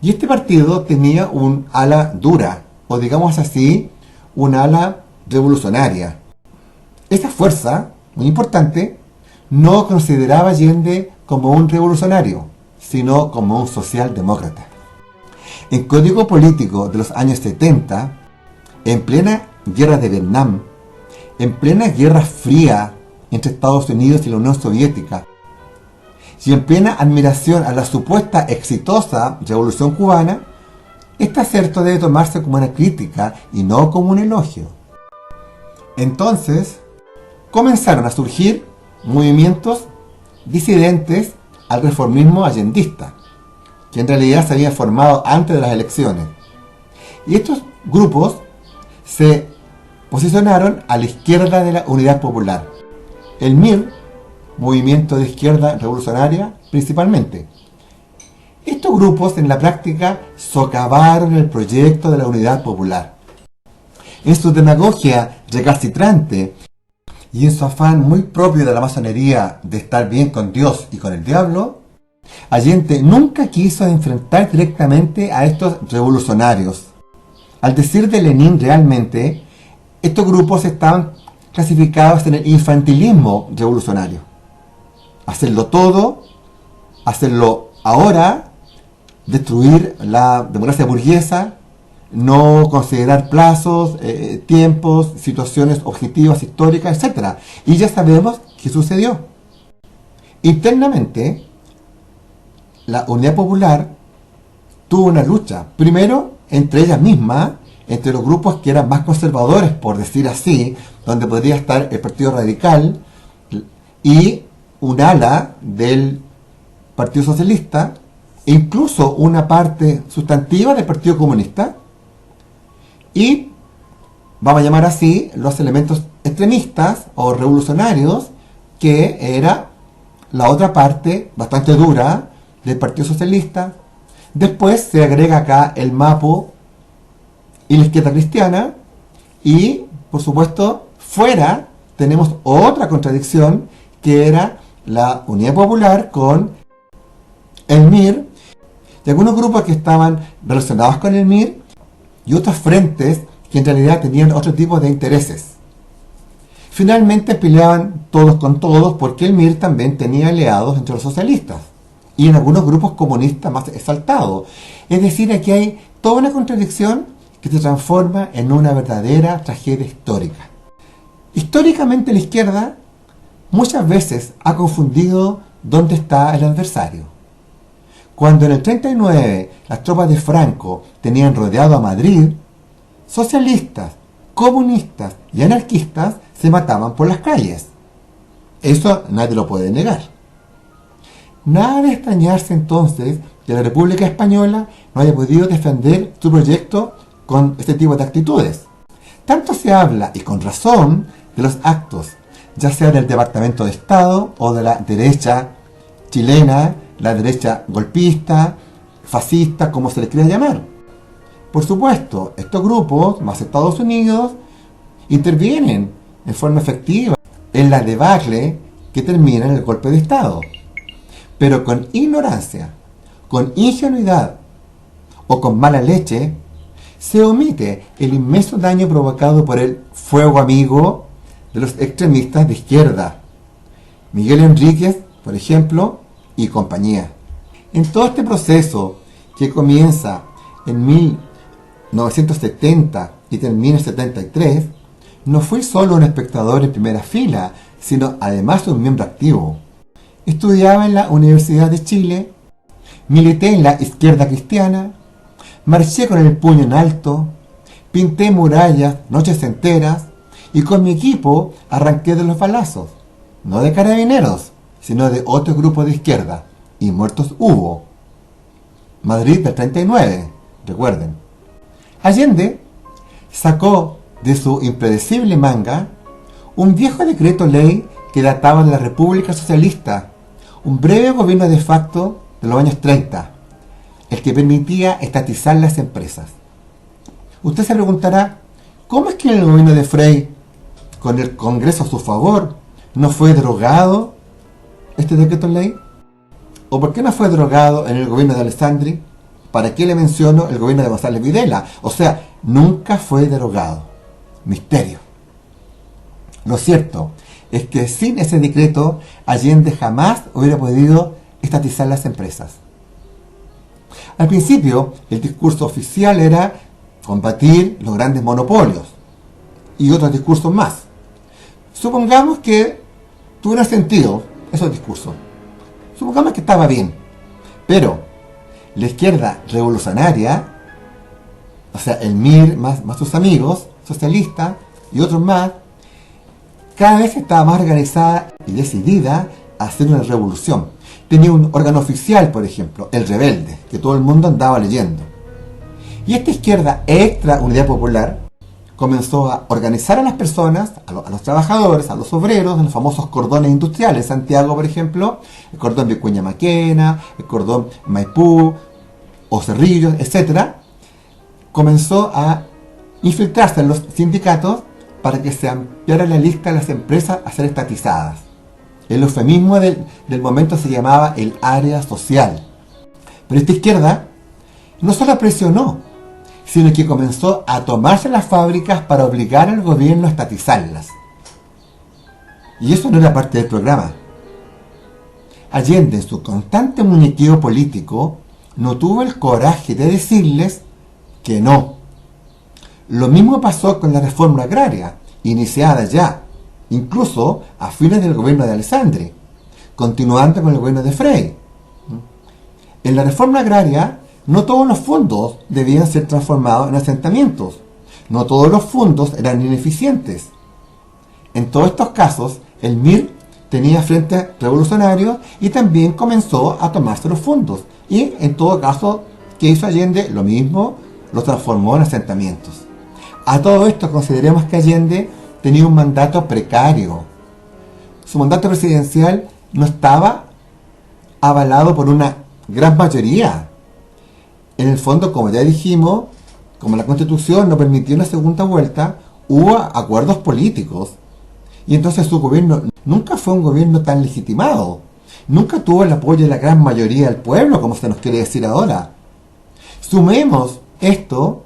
Y este partido tenía un ala dura, o digamos así, un ala revolucionaria. Esa fuerza, muy importante, no consideraba a Allende como un revolucionario, sino como un socialdemócrata. En código político de los años 70, en plena guerra de Vietnam, en plena guerra fría entre Estados Unidos y la Unión Soviética, y en plena admiración a la supuesta exitosa revolución cubana, este acerto debe tomarse como una crítica y no como un elogio. Entonces, comenzaron a surgir movimientos disidentes al reformismo allendista, que en realidad se habían formado antes de las elecciones. Y estos grupos se posicionaron a la izquierda de la Unidad Popular. El MIR, Movimiento de Izquierda Revolucionaria, principalmente. Estos grupos en la práctica socavaron el proyecto de la Unidad Popular. En su demagogia recalcitrante y en su afán muy propio de la masonería de estar bien con Dios y con el diablo, Allende nunca quiso enfrentar directamente a estos revolucionarios. Al decir de Lenin realmente, estos grupos estaban clasificados en el infantilismo revolucionario. Hacerlo todo, hacerlo ahora, destruir la democracia burguesa, no considerar plazos, tiempos, situaciones objetivas, históricas, etc. Y ya sabemos qué sucedió. Internamente, la Unidad Popular tuvo una lucha, primero entre ellas mismas, entre los grupos que eran más conservadores, por decir así, donde podría estar el Partido Radical y un ala del Partido Socialista, e incluso una parte sustantiva del Partido Comunista, y vamos a llamar así los elementos extremistas o revolucionarios, que era la otra parte bastante dura del Partido Socialista. Después se agrega acá el MAPO y la izquierda cristiana, y por supuesto fuera tenemos otra contradicción, que era la Unidad Popular con el MIR, y algunos grupos que estaban relacionados con el MIR, y otros frentes que en realidad tenían otro tipo de intereses. Finalmente peleaban todos con todos, porque el MIR también tenía aliados entre los socialistas y en algunos grupos comunistas más exaltados. Es decir, aquí hay toda una contradicción que se transforma en una verdadera tragedia histórica. Históricamente la izquierda muchas veces ha confundido dónde está el adversario. Cuando en el 39 las tropas de Franco tenían rodeado a Madrid, socialistas, comunistas y anarquistas se mataban por las calles. Eso nadie lo puede negar. Nada de extrañarse entonces que la República Española no haya podido defender su proyecto con este tipo de actitudes. Tanto se habla, y con razón, de los actos, ya sea del Departamento de Estado o de la derecha chilena, la derecha golpista, fascista, como se les quiera llamar. Por supuesto, estos grupos, más Estados Unidos, intervienen en forma efectiva en la debacle que termina en el golpe de Estado. Pero con ignorancia, con ingenuidad o con mala leche, se omite el inmenso daño provocado por el fuego amigo de los extremistas de izquierda, Miguel Enríquez, por ejemplo, y compañía. En todo este proceso, que comienza en 1970 y termina en 73, no fui solo un espectador en primera fila, sino además un miembro activo. Estudiaba en la Universidad de Chile, milité en la izquierda cristiana, marché con el puño en alto, pinté murallas noches enteras, y con mi equipo arranqué de los balazos, no de carabineros, sino de otro grupo de izquierda, y muertos hubo. Madrid del 39, recuerden. Allende sacó de su impredecible manga un viejo decreto ley que databa de la República Socialista, un breve gobierno de facto de los años 30, el que permitía estatizar las empresas. Usted se preguntará, ¿cómo es que en el gobierno de Frei, con el Congreso a su favor, no fue derogado este decreto ley? ¿O por qué no fue derogado en el gobierno de Alessandri? ¿Para qué le menciono el gobierno de González Videla? O sea, nunca fue derogado. Misterio. Lo cierto es que sin ese decreto, Allende jamás hubiera podido estatizar las empresas. Al principio, el discurso oficial era combatir los grandes monopolios y otros discursos más. Supongamos que tuvieron sentido esos discursos. Supongamos que estaba bien. Pero la izquierda revolucionaria, o sea, el MIR más sus amigos, socialistas y otros más, cada vez estaba más organizada y decidida a hacer una revolución. Tenía un órgano oficial, por ejemplo, el Rebelde, que todo el mundo andaba leyendo. Y esta izquierda extra Unidad Popular comenzó a organizar a las personas, a los trabajadores, a los obreros, en los famosos cordones industriales. Santiago, por ejemplo, el cordón Vicuña Maquena, el cordón Maipú, o Cerrillos, etc. Comenzó a infiltrarse en los sindicatos para que se ampliara la lista de las empresas a ser estatizadas. El eufemismo del momento se llamaba el área social. Pero esta izquierda no solo presionó, sino que comenzó a tomarse las fábricas para obligar al gobierno a estatizarlas. Y eso no era parte del programa. Allende, en su constante muñequeo político, no tuvo el coraje de decirles que no, Lo mismo pasó con la reforma agraria, iniciada ya, incluso a fines del gobierno de Alessandri, continuando con el gobierno de Frei. En la reforma agraria, no todos los fondos debían ser transformados en asentamientos, no todos los fondos eran ineficientes. En todos estos casos, el MIR tenía frentes revolucionarios y también comenzó a tomarse los fondos. Y en todo caso, ¿qué hizo Allende? Lo mismo, lo transformó en asentamientos. A todo esto consideremos que Allende tenía un mandato precario. Su mandato presidencial no estaba avalado por una gran mayoría. En el fondo, como ya dijimos, como la Constitución no permitió una segunda vuelta, hubo acuerdos políticos. Y entonces su gobierno nunca fue un gobierno tan legitimado. Nunca tuvo el apoyo de la gran mayoría del pueblo, como se nos quiere decir ahora. Sumemos esto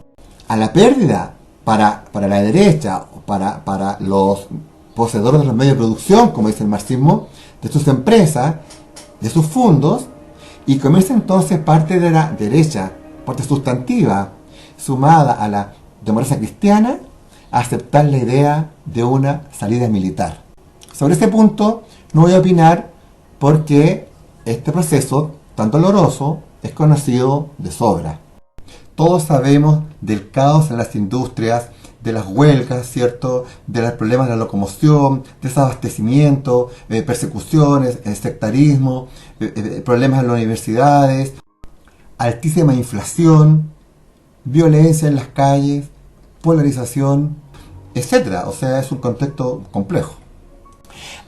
a la pérdida para la derecha, o para los poseedores de los medios de producción, como dice el marxismo, de sus empresas, de sus fondos, y comienza entonces parte de la derecha, parte sustantiva, sumada a la democracia cristiana, a aceptar la idea de una salida militar. Sobre este punto no voy a opinar porque este proceso tan doloroso es conocido de sobra. Todos sabemos del caos en las industrias, de las huelgas, ¿cierto? De los problemas de la locomoción, desabastecimiento, persecuciones, sectarismo, problemas en las universidades, altísima inflación, violencia en las calles, polarización, etc. O sea, es un contexto complejo.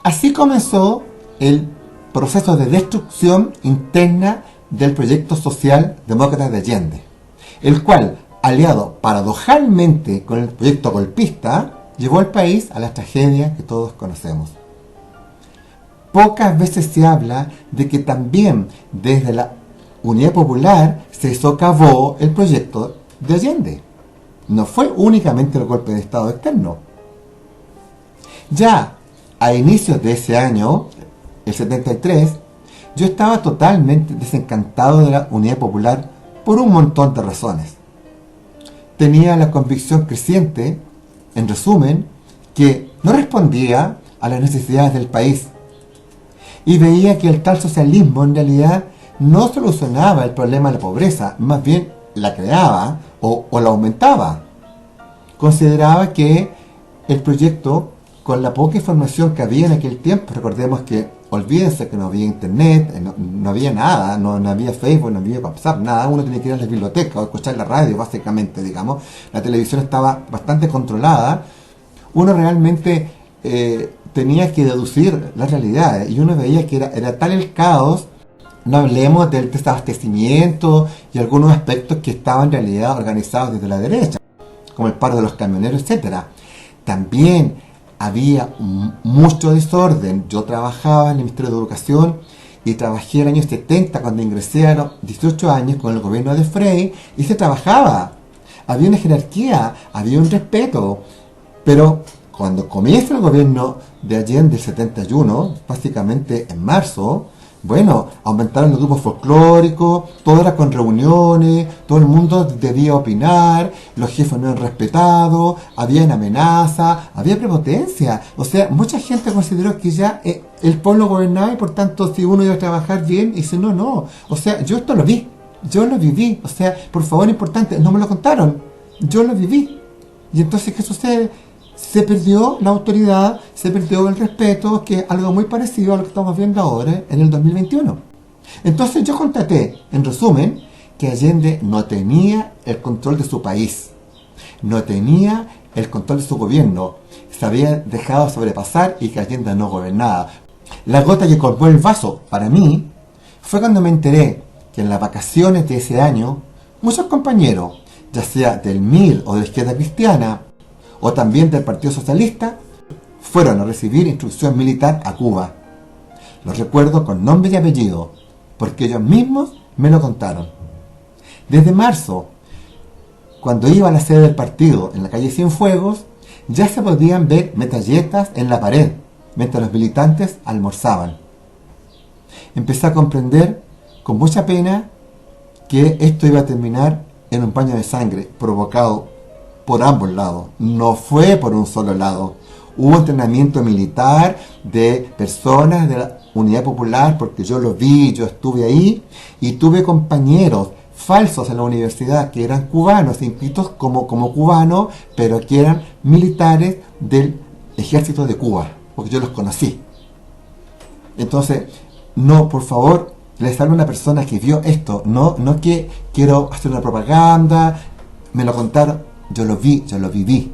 Así comenzó el proceso de destrucción interna del proyecto social demócrata de Allende, el cual, aliado paradojalmente con el proyecto golpista, llevó al país a la tragedia que todos conocemos. Pocas veces se habla de que también desde la Unidad Popular se socavó el proyecto de Allende. No fue únicamente el golpe de Estado externo. Ya a inicios de ese año, el 73, yo estaba totalmente desencantado de la Unidad Popular por un montón de razones. Tenía la convicción creciente, en resumen, que no respondía a las necesidades del país y veía que el tal socialismo en realidad no solucionaba el problema de la pobreza, más bien la creaba o la aumentaba. Consideraba que el proyecto, con la poca información que había en aquel tiempo, recordemos que, olvídense que no había internet, no había nada, no había Facebook, no había WhatsApp, nada, uno tenía que ir a la biblioteca o escuchar la radio, básicamente, digamos. La televisión estaba bastante controlada. Uno realmente tenía que deducir las realidades y uno veía que era tal el caos. No hablemos del desabastecimiento y algunos aspectos que estaban en realidad organizados desde la derecha, como el paro de los camioneros, etc. También había mucho desorden. Yo trabajaba en el Ministerio de Educación y trabajé en el año 70 cuando ingresé a los 18 años con el gobierno de Frei y se trabajaba. Había una jerarquía, había un respeto, pero cuando comienza el gobierno de Allende del 71, básicamente en marzo, bueno, aumentaron los grupos folclóricos, todo era con reuniones, todo el mundo debía opinar, los jefes no eran respetados, había amenaza, había prepotencia. O sea, mucha gente consideró que ya el pueblo gobernaba y por tanto si uno iba a trabajar bien, y si no, no. O sea, yo esto lo vi, yo lo viví. O sea, por favor, importante, no me lo contaron, yo lo viví. Y entonces, ¿qué sucede? Se perdió la autoridad, se perdió el respeto, que es algo muy parecido a lo que estamos viendo ahora en el 2021. Entonces yo constaté, en resumen, que Allende no tenía el control de su país, no tenía el control de su gobierno, se había dejado sobrepasar y que Allende no gobernaba. La gota que colmó el vaso, para mí, fue cuando me enteré que en las vacaciones de ese año, muchos compañeros, ya sea del MIR o de la izquierda cristiana, o también del Partido Socialista, fueron a recibir instrucción militar a Cuba. Los recuerdo con nombre y apellido, porque ellos mismos me lo contaron. Desde marzo, cuando iba a la sede del partido en la calle Cienfuegos, ya se podían ver metralletas en la pared, mientras los militantes almorzaban. Empecé a comprender, con mucha pena, que esto iba a terminar en un baño de sangre provocado por ambos lados, no fue por un solo lado. Hubo entrenamiento militar de personas de la Unidad Popular, porque yo lo vi, yo estuve ahí, y tuve compañeros falsos en la universidad que eran cubanos, inscritos como cubanos, pero que eran militares del ejército de Cuba, porque yo los conocí. Entonces, no, por favor, les hablo a una persona que vio esto, no que quiero hacer una propaganda, me lo contaron, yo lo vi, yo lo viví.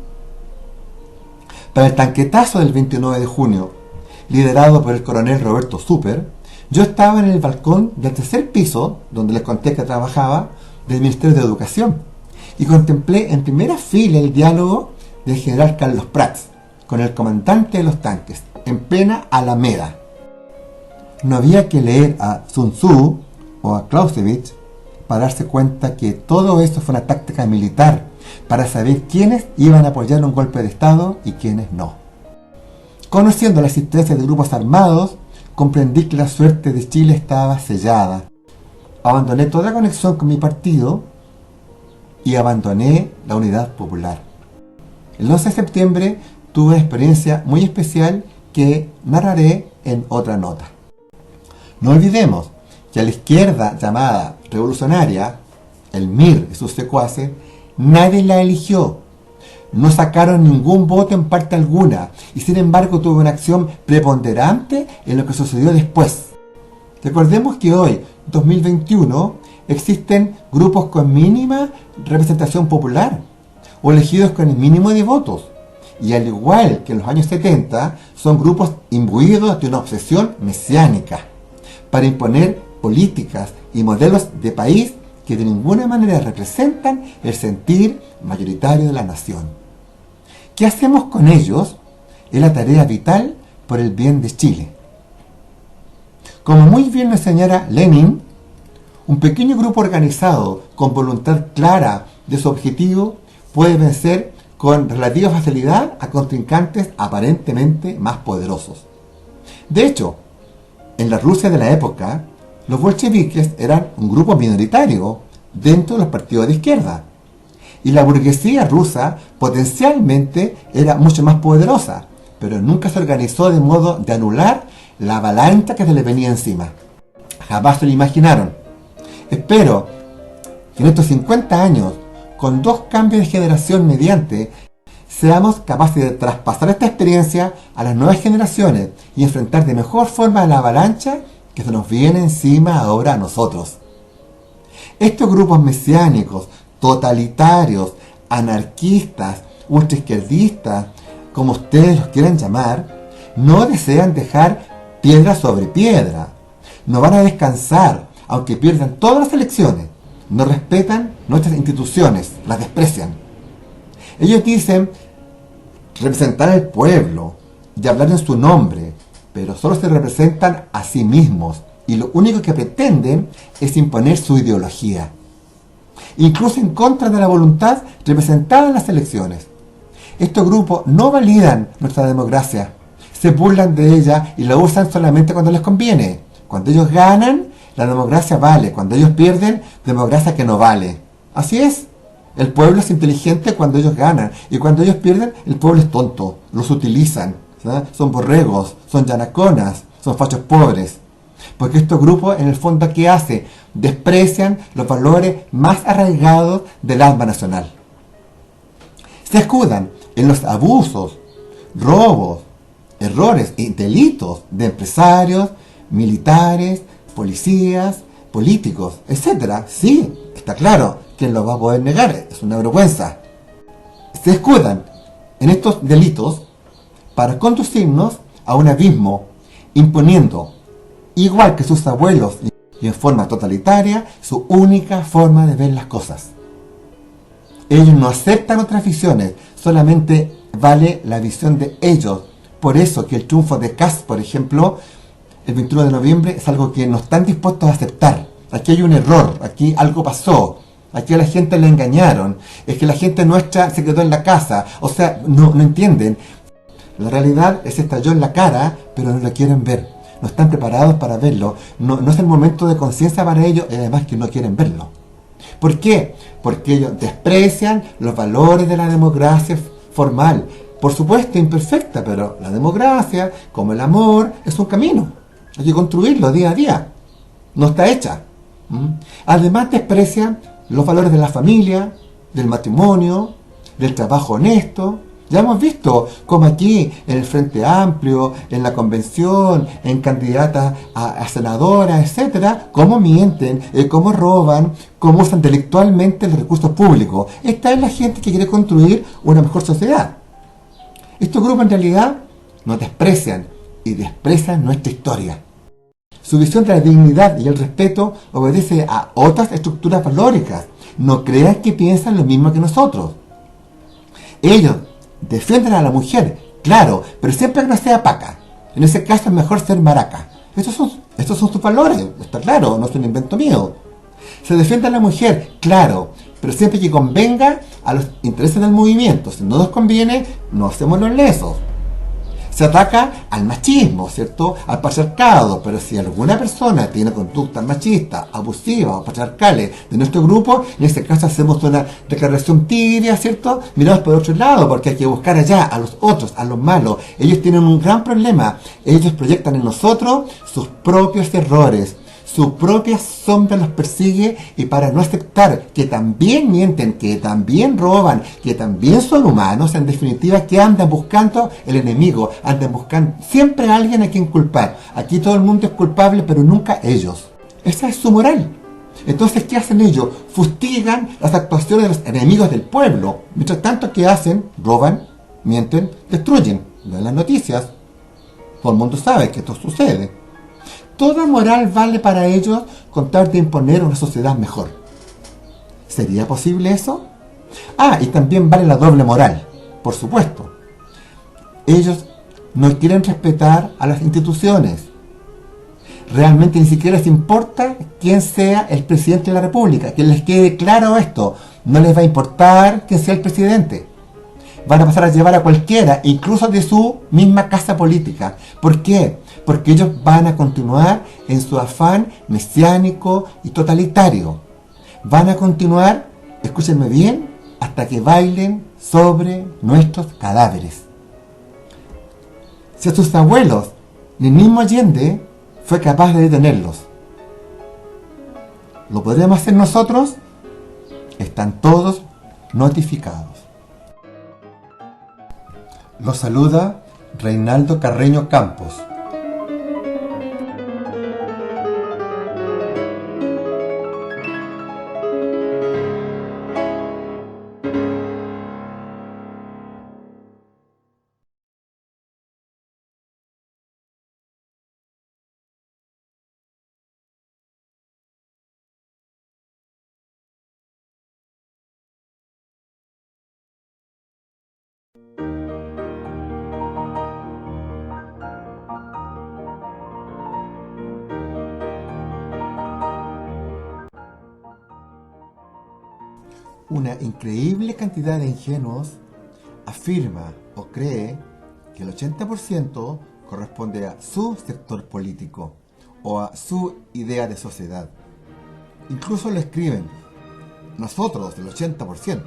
Para el tanquetazo del 29 de junio, liderado por el coronel Roberto Super, yo estaba en el balcón del tercer piso, donde les conté que trabajaba, del Ministerio de Educación, y contemplé en primera fila el diálogo del general Carlos Prats con el comandante de los tanques, en plena Alameda. No había que leer a Sun Tzu o a Clausewitz para darse cuenta que todo esto fue una táctica militar para saber quiénes iban a apoyar un golpe de Estado y quiénes no. Conociendo la existencia de grupos armados, comprendí que la suerte de Chile estaba sellada. Abandoné toda conexión con mi partido y abandoné la Unidad Popular. El 11 de septiembre tuve una experiencia muy especial que narraré en otra nota. No olvidemos que a la izquierda llamada revolucionaria, el MIR y sus secuaces, nadie la eligió. No sacaron ningún voto en parte alguna y sin embargo tuvo una acción preponderante en lo que sucedió después. Recordemos que hoy, 2021, existen grupos con mínima representación popular o elegidos con el mínimo de votos. Y al igual que en los años 70, son grupos imbuidos de una obsesión mesiánica para imponer políticas y modelos de país que de ninguna manera representan el sentir mayoritario de la nación. ¿Qué hacemos con ellos? Es la tarea vital por el bien de Chile. Como muy bien nos señala Lenin, un pequeño grupo organizado con voluntad clara de su objetivo puede vencer con relativa facilidad a contrincantes aparentemente más poderosos. De hecho, en la Rusia de la época, los bolcheviques eran un grupo minoritario dentro de los partidos de izquierda. Y la burguesía rusa potencialmente era mucho más poderosa, pero nunca se organizó de modo de anular la avalancha que se le venía encima. Jamás se lo imaginaron. Espero que en estos 50 años, con 2 cambios de generación mediante, seamos capaces de traspasar esta experiencia a las nuevas generaciones y enfrentar de mejor forma la avalancha que se nos viene encima ahora a nosotros. Estos grupos mesiánicos, totalitarios, anarquistas, ultraizquierdistas, como ustedes los quieran llamar, no desean dejar piedra sobre piedra. No van a descansar, aunque pierdan todas las elecciones. No respetan nuestras instituciones, las desprecian. Ellos dicen representar al pueblo y hablar en su nombre, pero solo se representan a sí mismos y lo único que pretenden es imponer su ideología, incluso en contra de la voluntad representada en las elecciones. Estos grupos no validan nuestra democracia, se burlan de ella y la usan solamente cuando les conviene. Cuando ellos ganan, la democracia vale; cuando ellos pierden, democracia que no vale. Así es. El pueblo es inteligente cuando ellos ganan, y cuando ellos pierden, el pueblo es tonto. Los utilizan, ¿sabes? Son borregos, son yanaconas, son fachos pobres. Porque estos grupos, en el fondo, ¿qué hacen? Desprecian los valores más arraigados del alma nacional. Se escudan en los abusos, robos, errores y delitos de empresarios, militares, policías, políticos, etc. Sí, está claro. ¿Quién lo va a poder negar? Es una vergüenza. Se escudan en estos delitos para conducirnos a un abismo, imponiendo, igual que sus abuelos y en forma totalitaria, su única forma de ver las cosas. Ellos no aceptan otras visiones, solamente vale la visión de ellos. Por eso que el triunfo de Kast, por ejemplo, el 21 de noviembre, es algo que no están dispuestos a aceptar. Aquí hay un error, aquí algo pasó. Aquí a la gente le engañaron. Es que la gente nuestra se quedó en la casa. O sea, no entienden. La realidad les estalló en la cara, pero no la quieren ver. No están preparados para verlo. No es el momento de conciencia para ellos y además que no quieren verlo. ¿Por qué? Porque ellos desprecian los valores de la democracia formal. Por supuesto, imperfecta, pero la democracia, como el amor, es un camino. Hay que construirlo día a día. No está hecha. Además, desprecian los valores de la familia, del matrimonio, del trabajo honesto. Ya hemos visto como aquí, en el Frente Amplio, en la convención, en candidatas a senadoras, etcétera, cómo mienten, cómo roban, cómo usan intelectualmente los recursos públicos. Esta es la gente que quiere construir una mejor sociedad. Estos grupos en realidad nos desprecian y desprecian nuestra historia. Su visión de la dignidad y el respeto obedece a otras estructuras valóricas. No crean que piensan lo mismo que nosotros. Ellos defienden a la mujer, claro, pero siempre que no sea paca. En ese caso es mejor ser maraca. Estos son sus valores, está claro, no es un invento mío. Se defiende a la mujer, claro, pero siempre que convenga a los intereses del movimiento. Si no nos conviene, no hacemos los lesos. Se ataca al machismo, ¿cierto? Al patriarcado, pero si alguna persona tiene conductas machistas, abusivas o patriarcales de nuestro grupo, en ese caso hacemos una declaración tibia, ¿cierto? Miramos por otro lado, porque hay que buscar allá a los otros, a los malos. Ellos tienen un gran problema. Ellos proyectan en nosotros sus propios errores. Su propia sombra los persigue, y para no aceptar que también mienten, que también roban, que también son humanos, en definitiva, que andan buscando el enemigo, andan buscando siempre a alguien a quien culpar. Aquí todo el mundo es culpable, pero nunca ellos. Esa es su moral. Entonces, ¿qué hacen ellos? Fustigan las actuaciones de los enemigos del pueblo. Mientras tanto, ¿qué hacen? Roban, mienten, destruyen. Ven las noticias. Todo el mundo sabe que esto sucede. Toda moral vale para ellos con tal de imponer una sociedad mejor. ¿Sería posible eso? Y también vale la doble moral, por supuesto. Ellos no quieren respetar a las instituciones. Realmente ni siquiera les importa quién sea el presidente de la República. Que les quede claro esto. No les va a importar quién sea el presidente. Van a pasar a llevar a cualquiera, incluso de su misma casa política. ¿Por qué? Porque ellos van a continuar en su afán mesiánico y totalitario. Van a continuar, escúchenme bien, hasta que bailen sobre nuestros cadáveres. Si a sus abuelos, ni el mismo Allende fue capaz de detenerlos, ¿lo podremos hacer nosotros? Están todos notificados. Los saluda Reinaldo Carreño Campos. Una increíble cantidad de ingenuos afirma o cree que el 80% corresponde a su sector político o a su idea de sociedad. Incluso lo escriben, nosotros el 80%.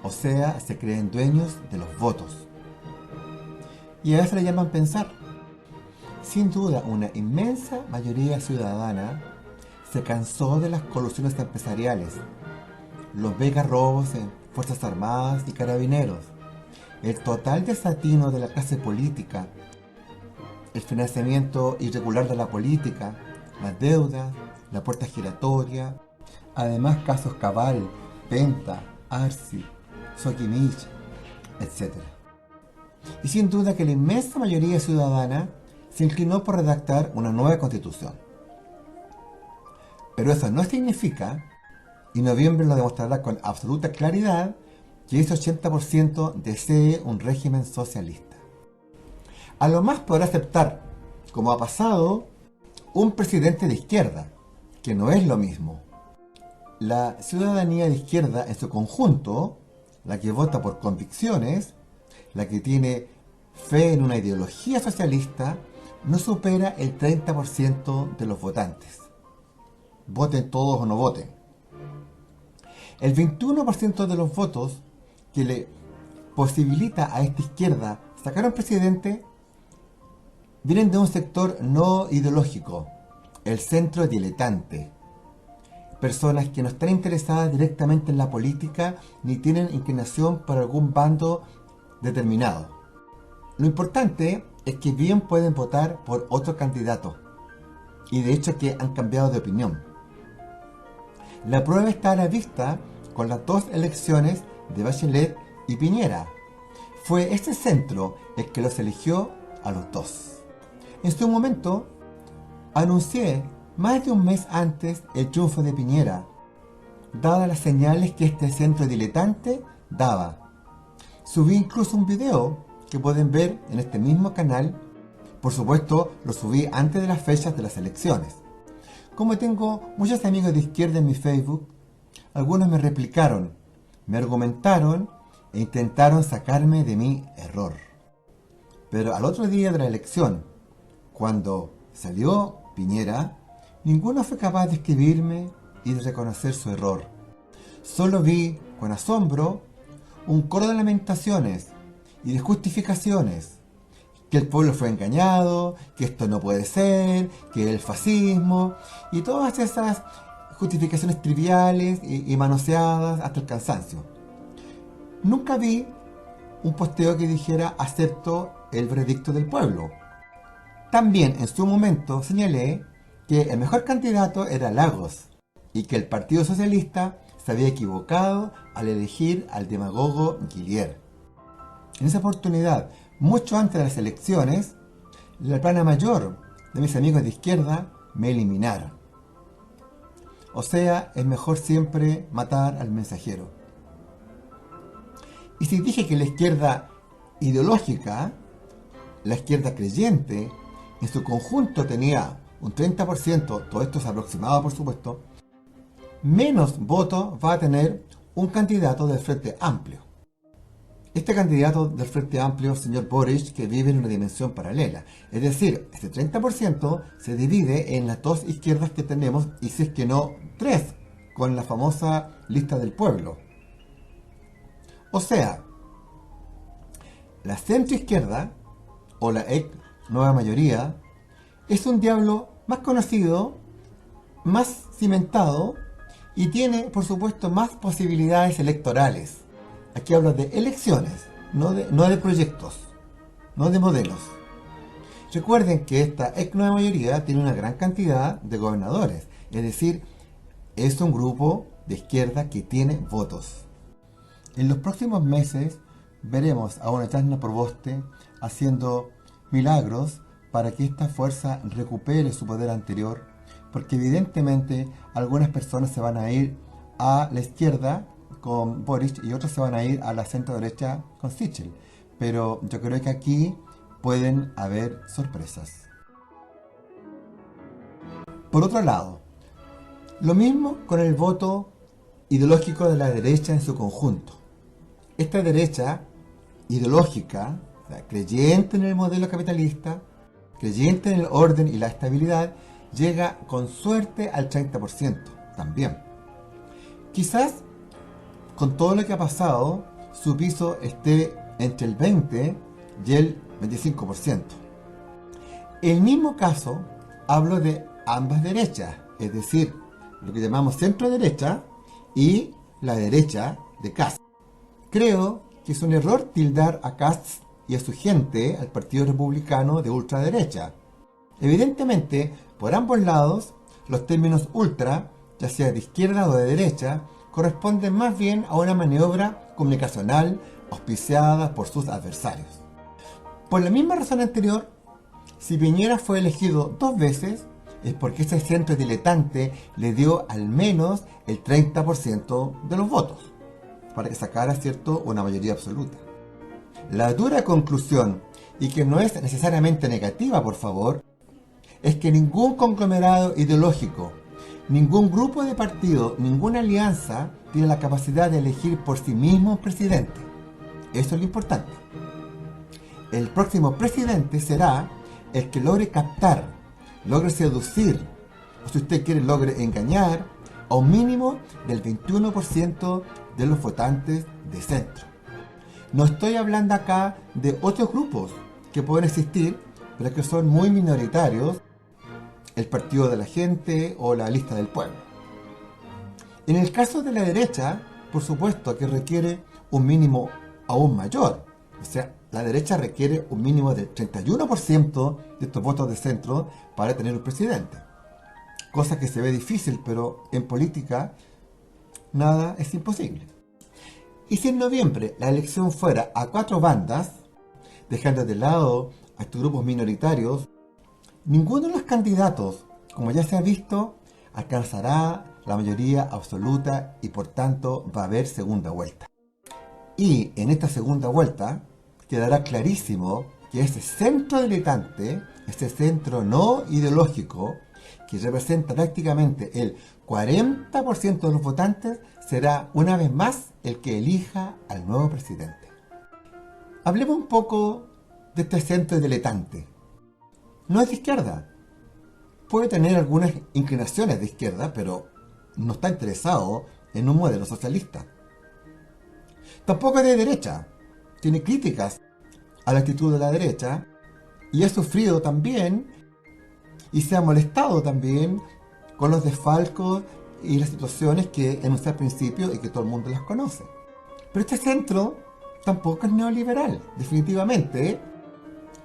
O sea, se creen dueños de los votos. Y a eso le llaman pensar. Sin duda, una inmensa mayoría ciudadana se cansó de las colusiones empresariales, los megarrobos en Fuerzas Armadas y Carabineros, el total desatino de la clase política, el financiamiento irregular de la política, las deudas, la puerta giratoria, además casos Cabal, Penta, Arce, Soquimich, etc. Y sin duda que la inmensa mayoría ciudadana se inclinó por redactar una nueva constitución. Pero eso no significa, y noviembre lo demostrará con absoluta claridad, que ese 80% desee un régimen socialista. A lo más podrá aceptar, como ha pasado, un presidente de izquierda, que no es lo mismo. La ciudadanía de izquierda en su conjunto, la que vota por convicciones, la que tiene fe en una ideología socialista, no supera el 30% de los votantes. Voten todos o no voten. El 21% de los votos que le posibilita a esta izquierda sacar a un presidente vienen de un sector no ideológico, el centro diletante. Personas que no están interesadas directamente en la política ni tienen inclinación por algún bando determinado. Lo importante es que bien pueden votar por otro candidato y de hecho que han cambiado de opinión. La prueba está a la vista con las dos elecciones de Bachelet y Piñera. Fue este centro el que los eligió a los dos. En su momento, anuncié más de un mes antes el triunfo de Piñera, dadas las señales que este centro diletante daba. Subí incluso un video que pueden ver en este mismo canal. Por supuesto, lo subí antes de las fechas de las elecciones. Como tengo muchos amigos de izquierda en mi Facebook, algunos me replicaron, me argumentaron e intentaron sacarme de mi error. Pero al otro día de la elección, cuando salió Piñera, ninguno fue capaz de escribirme y de reconocer su error. Solo vi, con asombro, un coro de lamentaciones y de justificaciones. Que el pueblo fue engañado, que esto no puede ser, que el fascismo y todas esas justificaciones triviales y manoseadas hasta el cansancio. Nunca vi un posteo que dijera acepto el veredicto del pueblo. También en su momento señalé que el mejor candidato era Lagos y que el Partido Socialista se había equivocado al elegir al demagogo Guillier. En esa oportunidad, mucho antes de las elecciones, la plana mayor de mis amigos de izquierda me eliminaron. O sea, es mejor siempre matar al mensajero. Y si dije que la izquierda ideológica, la izquierda creyente, en su conjunto tenía un 30%, todo esto es aproximado por supuesto, menos votos va a tener un candidato del Frente Amplio. Este candidato del Frente Amplio, señor Boric, que vive en una dimensión paralela. Es decir, este 30% se divide en las dos izquierdas que tenemos, y si es que no, tres, con la famosa lista del pueblo. O sea, la centroizquierda, o la ex nueva mayoría, es un diablo más conocido, más cimentado, y tiene, por supuesto, más posibilidades electorales. Aquí hablo de elecciones, no de proyectos, no de modelos. Recuerden que esta ex nueva mayoría tiene una gran cantidad de gobernadores, es decir, es un grupo de izquierda que tiene votos. En los próximos meses veremos a una Jasna Proboste haciendo milagros para que esta fuerza recupere su poder anterior, porque evidentemente algunas personas se van a ir a la izquierda con Boric y otros se van a ir a la centro derecha con Sichel, pero yo creo que aquí pueden haber sorpresas. Por otro lado, lo mismo con el voto ideológico de la derecha en su conjunto. Esta derecha ideológica, o sea, creyente en el modelo capitalista, creyente en el orden y la estabilidad, llega con suerte al 30% también. Quizás con todo lo que ha pasado, su piso esté entre el 20 y el 25%. El mismo caso hablo de ambas derechas, es decir, lo que llamamos centro derecha y la derecha de Kast. Creo que es un error tildar a Kast y a su gente, al Partido Republicano, de ultraderecha. Evidentemente, por ambos lados, los términos ultra, ya sea de izquierda o de derecha, corresponden más bien a una maniobra comunicacional auspiciada por sus adversarios. Por la misma razón anterior, si Piñera fue elegido 2 veces, es porque ese centro diletante le dio al menos el 30% de los votos, para que sacara, ¿cierto?, una mayoría absoluta. La dura conclusión, y que no es necesariamente negativa, por favor, es que ningún conglomerado ideológico, ningún grupo de partido, ninguna alianza tiene la capacidad de elegir por sí mismo un presidente. Eso es lo importante. El próximo presidente será el que logre captar, logre seducir, o si usted quiere, logre engañar a un mínimo del 21% de los votantes de centro. No estoy hablando acá de otros grupos que pueden existir, pero que son muy minoritarios, el Partido de la Gente o la Lista del Pueblo. En el caso de la derecha, por supuesto que requiere un mínimo aún mayor. O sea, la derecha requiere un mínimo del 31% de estos votos de centro para tener un presidente. Cosa que se ve difícil, pero en política nada es imposible. Y si en noviembre la elección fuera a 4 bandas, dejando de lado a estos grupos minoritarios, ninguno de los candidatos, como ya se ha visto, alcanzará la mayoría absoluta y por tanto va a haber segunda vuelta. Y en esta segunda vuelta quedará clarísimo que ese centro diletante, ese centro no ideológico, que representa prácticamente el 40% de los votantes, será una vez más el que elija al nuevo presidente. Hablemos un poco de este centro diletante. No es de izquierda. Puede tener algunas inclinaciones de izquierda, pero no está interesado en un modelo socialista. Tampoco es de derecha. Tiene críticas a la actitud de la derecha y ha sufrido también y se ha molestado también con los desfalcos y las situaciones que enuncié al principio y que todo el mundo las conoce. Pero este centro tampoco es neoliberal, definitivamente,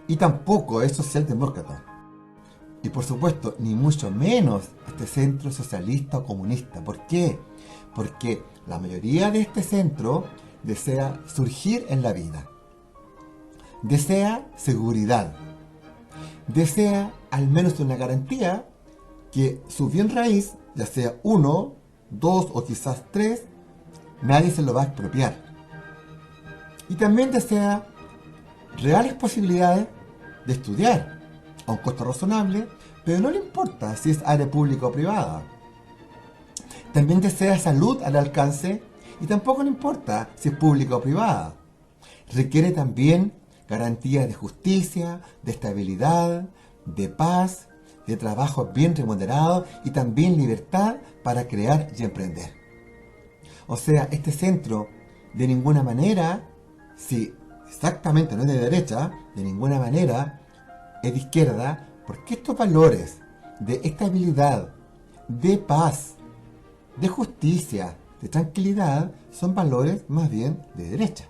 y tampoco es socialdemócrata. Y por supuesto, ni mucho menos este centro socialista o comunista. ¿Por qué? Porque la mayoría de este centro desea surgir en la vida. Desea seguridad. Desea al menos una garantía que su bien raíz, ya sea 1, 2 o quizás 3, nadie se lo va a expropiar. Y también desea reales posibilidades de estudiar a un costo razonable, pero no le importa si es área pública o privada. También desea salud al alcance y tampoco le importa si es pública o privada. Requiere también garantías de justicia, de estabilidad, de paz, de trabajo bien remunerado y también libertad para crear y emprender. O sea, este centro de ninguna manera, si exactamente no es de derecha, de ninguna manera es de izquierda, porque estos valores de estabilidad, de paz, de justicia, de tranquilidad, son valores más bien de derecha.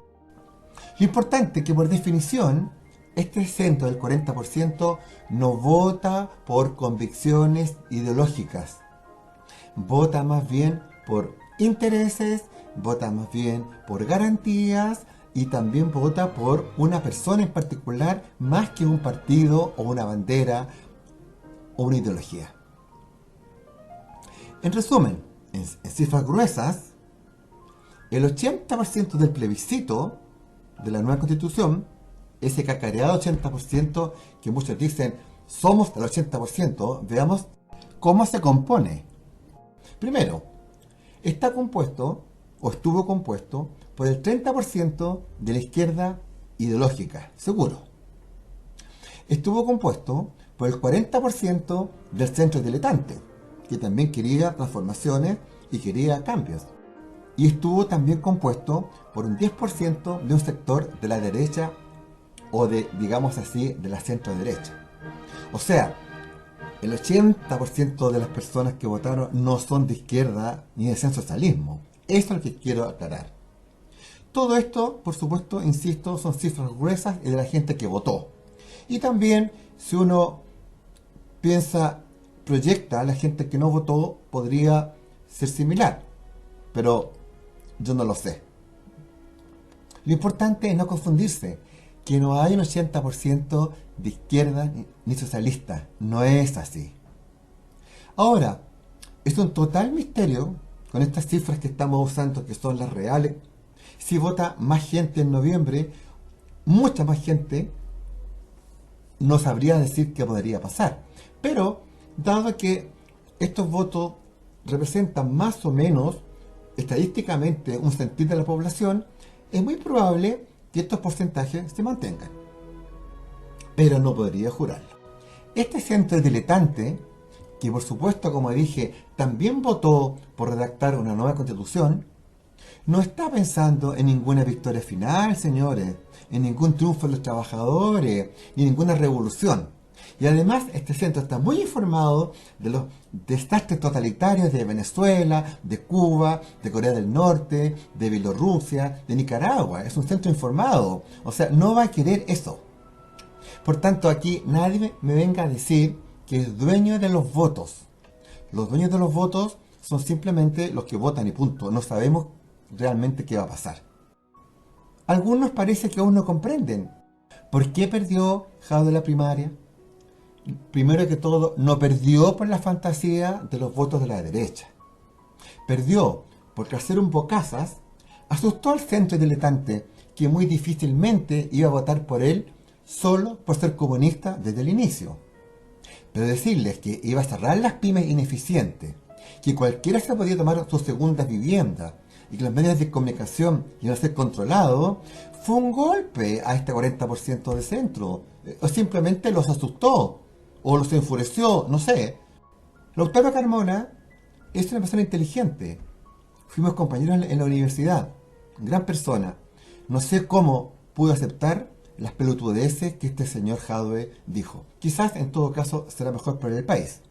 Lo importante es que por definición, este centro del 40% no vota por convicciones ideológicas. Vota más bien por intereses, vota más bien por garantías y también vota por una persona en particular más que un partido o una bandera o una ideología. En resumen, en cifras gruesas, el 80% del plebiscito de la nueva constitución, ese cacareado 80% que muchos dicen somos del 80%, veamos cómo se compone. Primero, está compuesto o estuvo compuesto por el 30% de la izquierda ideológica, seguro. Estuvo compuesto por el 40% del centro diletante, que también quería transformaciones y quería cambios. Y estuvo también compuesto por un 10% de un sector de la derecha o de, digamos así, de la centro derecha. O sea, el 80% de las personas que votaron no son de izquierda ni de socialismo. Eso es lo que quiero aclarar. Todo esto, por supuesto, insisto, son cifras gruesas de la gente que votó. Y también, si uno piensa, proyecta a la gente que no votó, podría ser similar. Pero yo no lo sé. Lo importante es no confundirse, que no hay un 80% de izquierda ni socialista. No es así. Ahora, es un total misterio, con estas cifras que estamos usando, que son las reales, si vota más gente en noviembre, mucha más gente, no sabría decir qué podría pasar. Pero, dado que estos votos representan más o menos estadísticamente un sentir de la población, es muy probable que estos porcentajes se mantengan. Pero no podría jurarlo. Este centro diletante, que por supuesto, como dije, también votó por redactar una nueva constitución, no está pensando en ninguna victoria final, señores, en ningún triunfo de los trabajadores, ni ninguna revolución. Y además, este centro está muy informado de los desastres totalitarios de Venezuela, de Cuba, de Corea del Norte, de Bielorrusia, de Nicaragua. Es un centro informado. O sea, no va a querer eso. Por tanto, aquí nadie me venga a decir que es dueño de los votos. Los dueños de los votos son simplemente los que votan y punto. No sabemos realmente qué va a pasar. Algunos parece que aún no comprenden. ¿Por qué perdió Jadwe la primaria? Primero que todo, no perdió por la fantasía de los votos de la derecha. Perdió porque al ser un bocazas, asustó al centro diletante que muy difícilmente iba a votar por él solo por ser comunista desde el inicio. Pero decirles que iba a cerrar las pymes ineficientes, que cualquiera se podía tomar sus segundas viviendas y que los medios de comunicación iban a ser controlados, fue un golpe a este 40% de centro. O simplemente los asustó, o los enfureció, no sé. Lautaro Carmona es una persona inteligente. Fuimos compañeros en la universidad. Gran persona. No sé cómo pudo aceptar las pelotudeces que este señor Jadwe dijo. Quizás en todo caso será mejor para el país.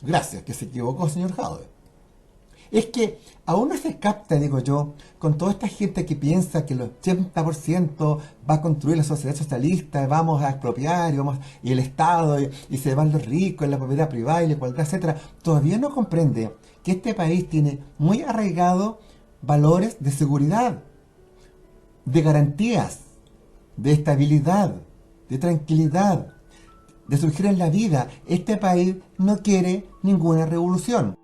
Gracias, que se equivocó, señor Jadwe. Es que aún no se capta, digo yo, con toda esta gente que piensa que el 80% va a construir la sociedad socialista, vamos a expropiar y el Estado y se van los ricos en la propiedad privada y la igualdad, etcétera. Todavía no comprende que este país tiene muy arraigados valores de seguridad, de garantías, de estabilidad, de tranquilidad, de surgir en la vida. Este país no quiere ninguna revolución.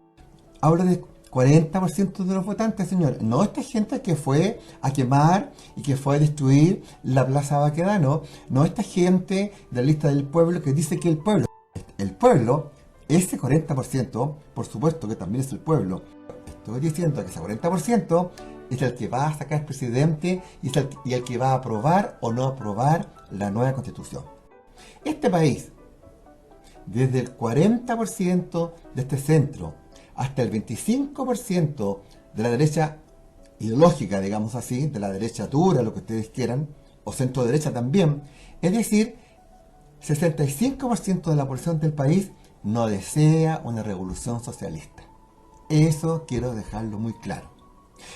Hablo de 40% de los votantes, señor. No esta gente que fue a quemar y que fue a destruir la Plaza Baquedano. No esta gente de la lista del pueblo que dice que el pueblo, ese 40%, por supuesto que también es el pueblo. Estoy diciendo que ese 40% es el que va a sacar presidente y el que va a aprobar o no aprobar la nueva constitución. Este país, desde el 40% de este centro hasta el 25% de la derecha ideológica, digamos así, de la derecha dura, lo que ustedes quieran, o centro derecha también, es decir, 65% de la población del país no desea una revolución socialista. Eso quiero dejarlo muy claro.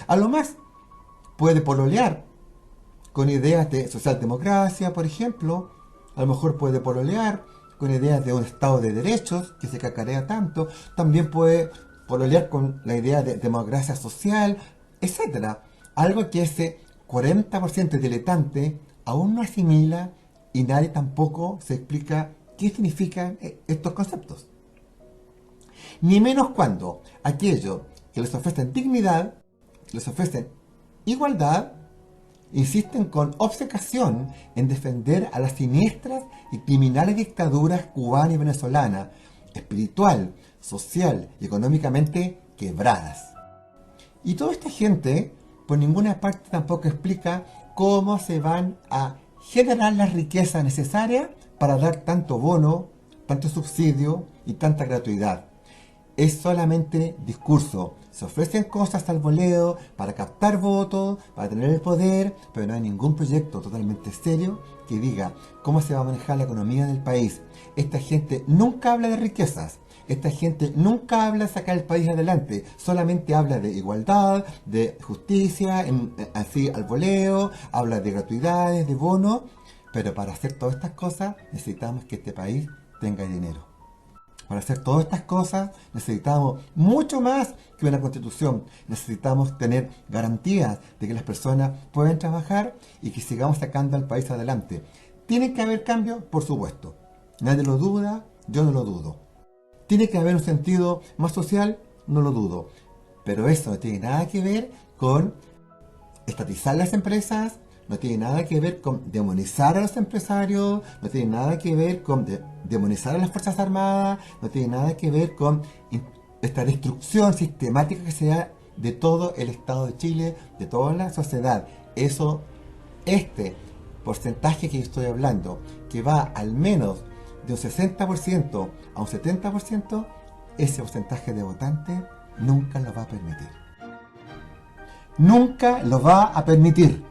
A lo más puede pololear con ideas de socialdemocracia, por ejemplo. A lo mejor puede pololear con ideas de un Estado de derechos que se cacarea tanto. También puede pololear con la idea de democracia social, etc. Algo que ese 40% diletante aún no asimila y nadie tampoco se explica qué significan estos conceptos. Ni menos cuando aquello que les ofrecen dignidad, les ofrecen igualdad, insisten con obcecación en defender a las siniestras y criminales dictaduras cubana y venezolana, espiritual, social y económicamente quebradas. Y toda esta gente, por ninguna parte tampoco explica cómo se van a generar la riqueza necesaria para dar tanto bono, tanto subsidio y tanta gratuidad. Es solamente discurso. Se ofrecen cosas al voleo para captar votos, para tener el poder, pero no hay ningún proyecto totalmente serio que diga cómo se va a manejar la economía del país. Esta gente nunca habla de riquezas. Esta gente nunca habla de sacar el país adelante. Solamente habla de igualdad, de justicia, así al voleo, habla de gratuidades, de bonos. Pero para hacer todas estas cosas necesitamos que este país tenga dinero. Para hacer todas estas cosas necesitamos mucho más que una constitución. Necesitamos tener garantías de que las personas pueden trabajar y que sigamos sacando al país adelante. ¿Tiene que haber cambio? Por supuesto. Nadie lo duda, yo no lo dudo. ¿Tiene que haber un sentido más social? No lo dudo. Pero eso no tiene nada que ver con estatizar las empresas, no tiene nada que ver con demonizar a los empresarios, no tiene nada que ver con demonizar a las Fuerzas Armadas, no tiene nada que ver con esta destrucción sistemática que se da de todo el Estado de Chile, de toda la sociedad. Eso, este porcentaje que estoy hablando, que va al menos de un 60% a un 70%, ese porcentaje de votantes nunca lo va a permitir. Nunca lo va a permitir.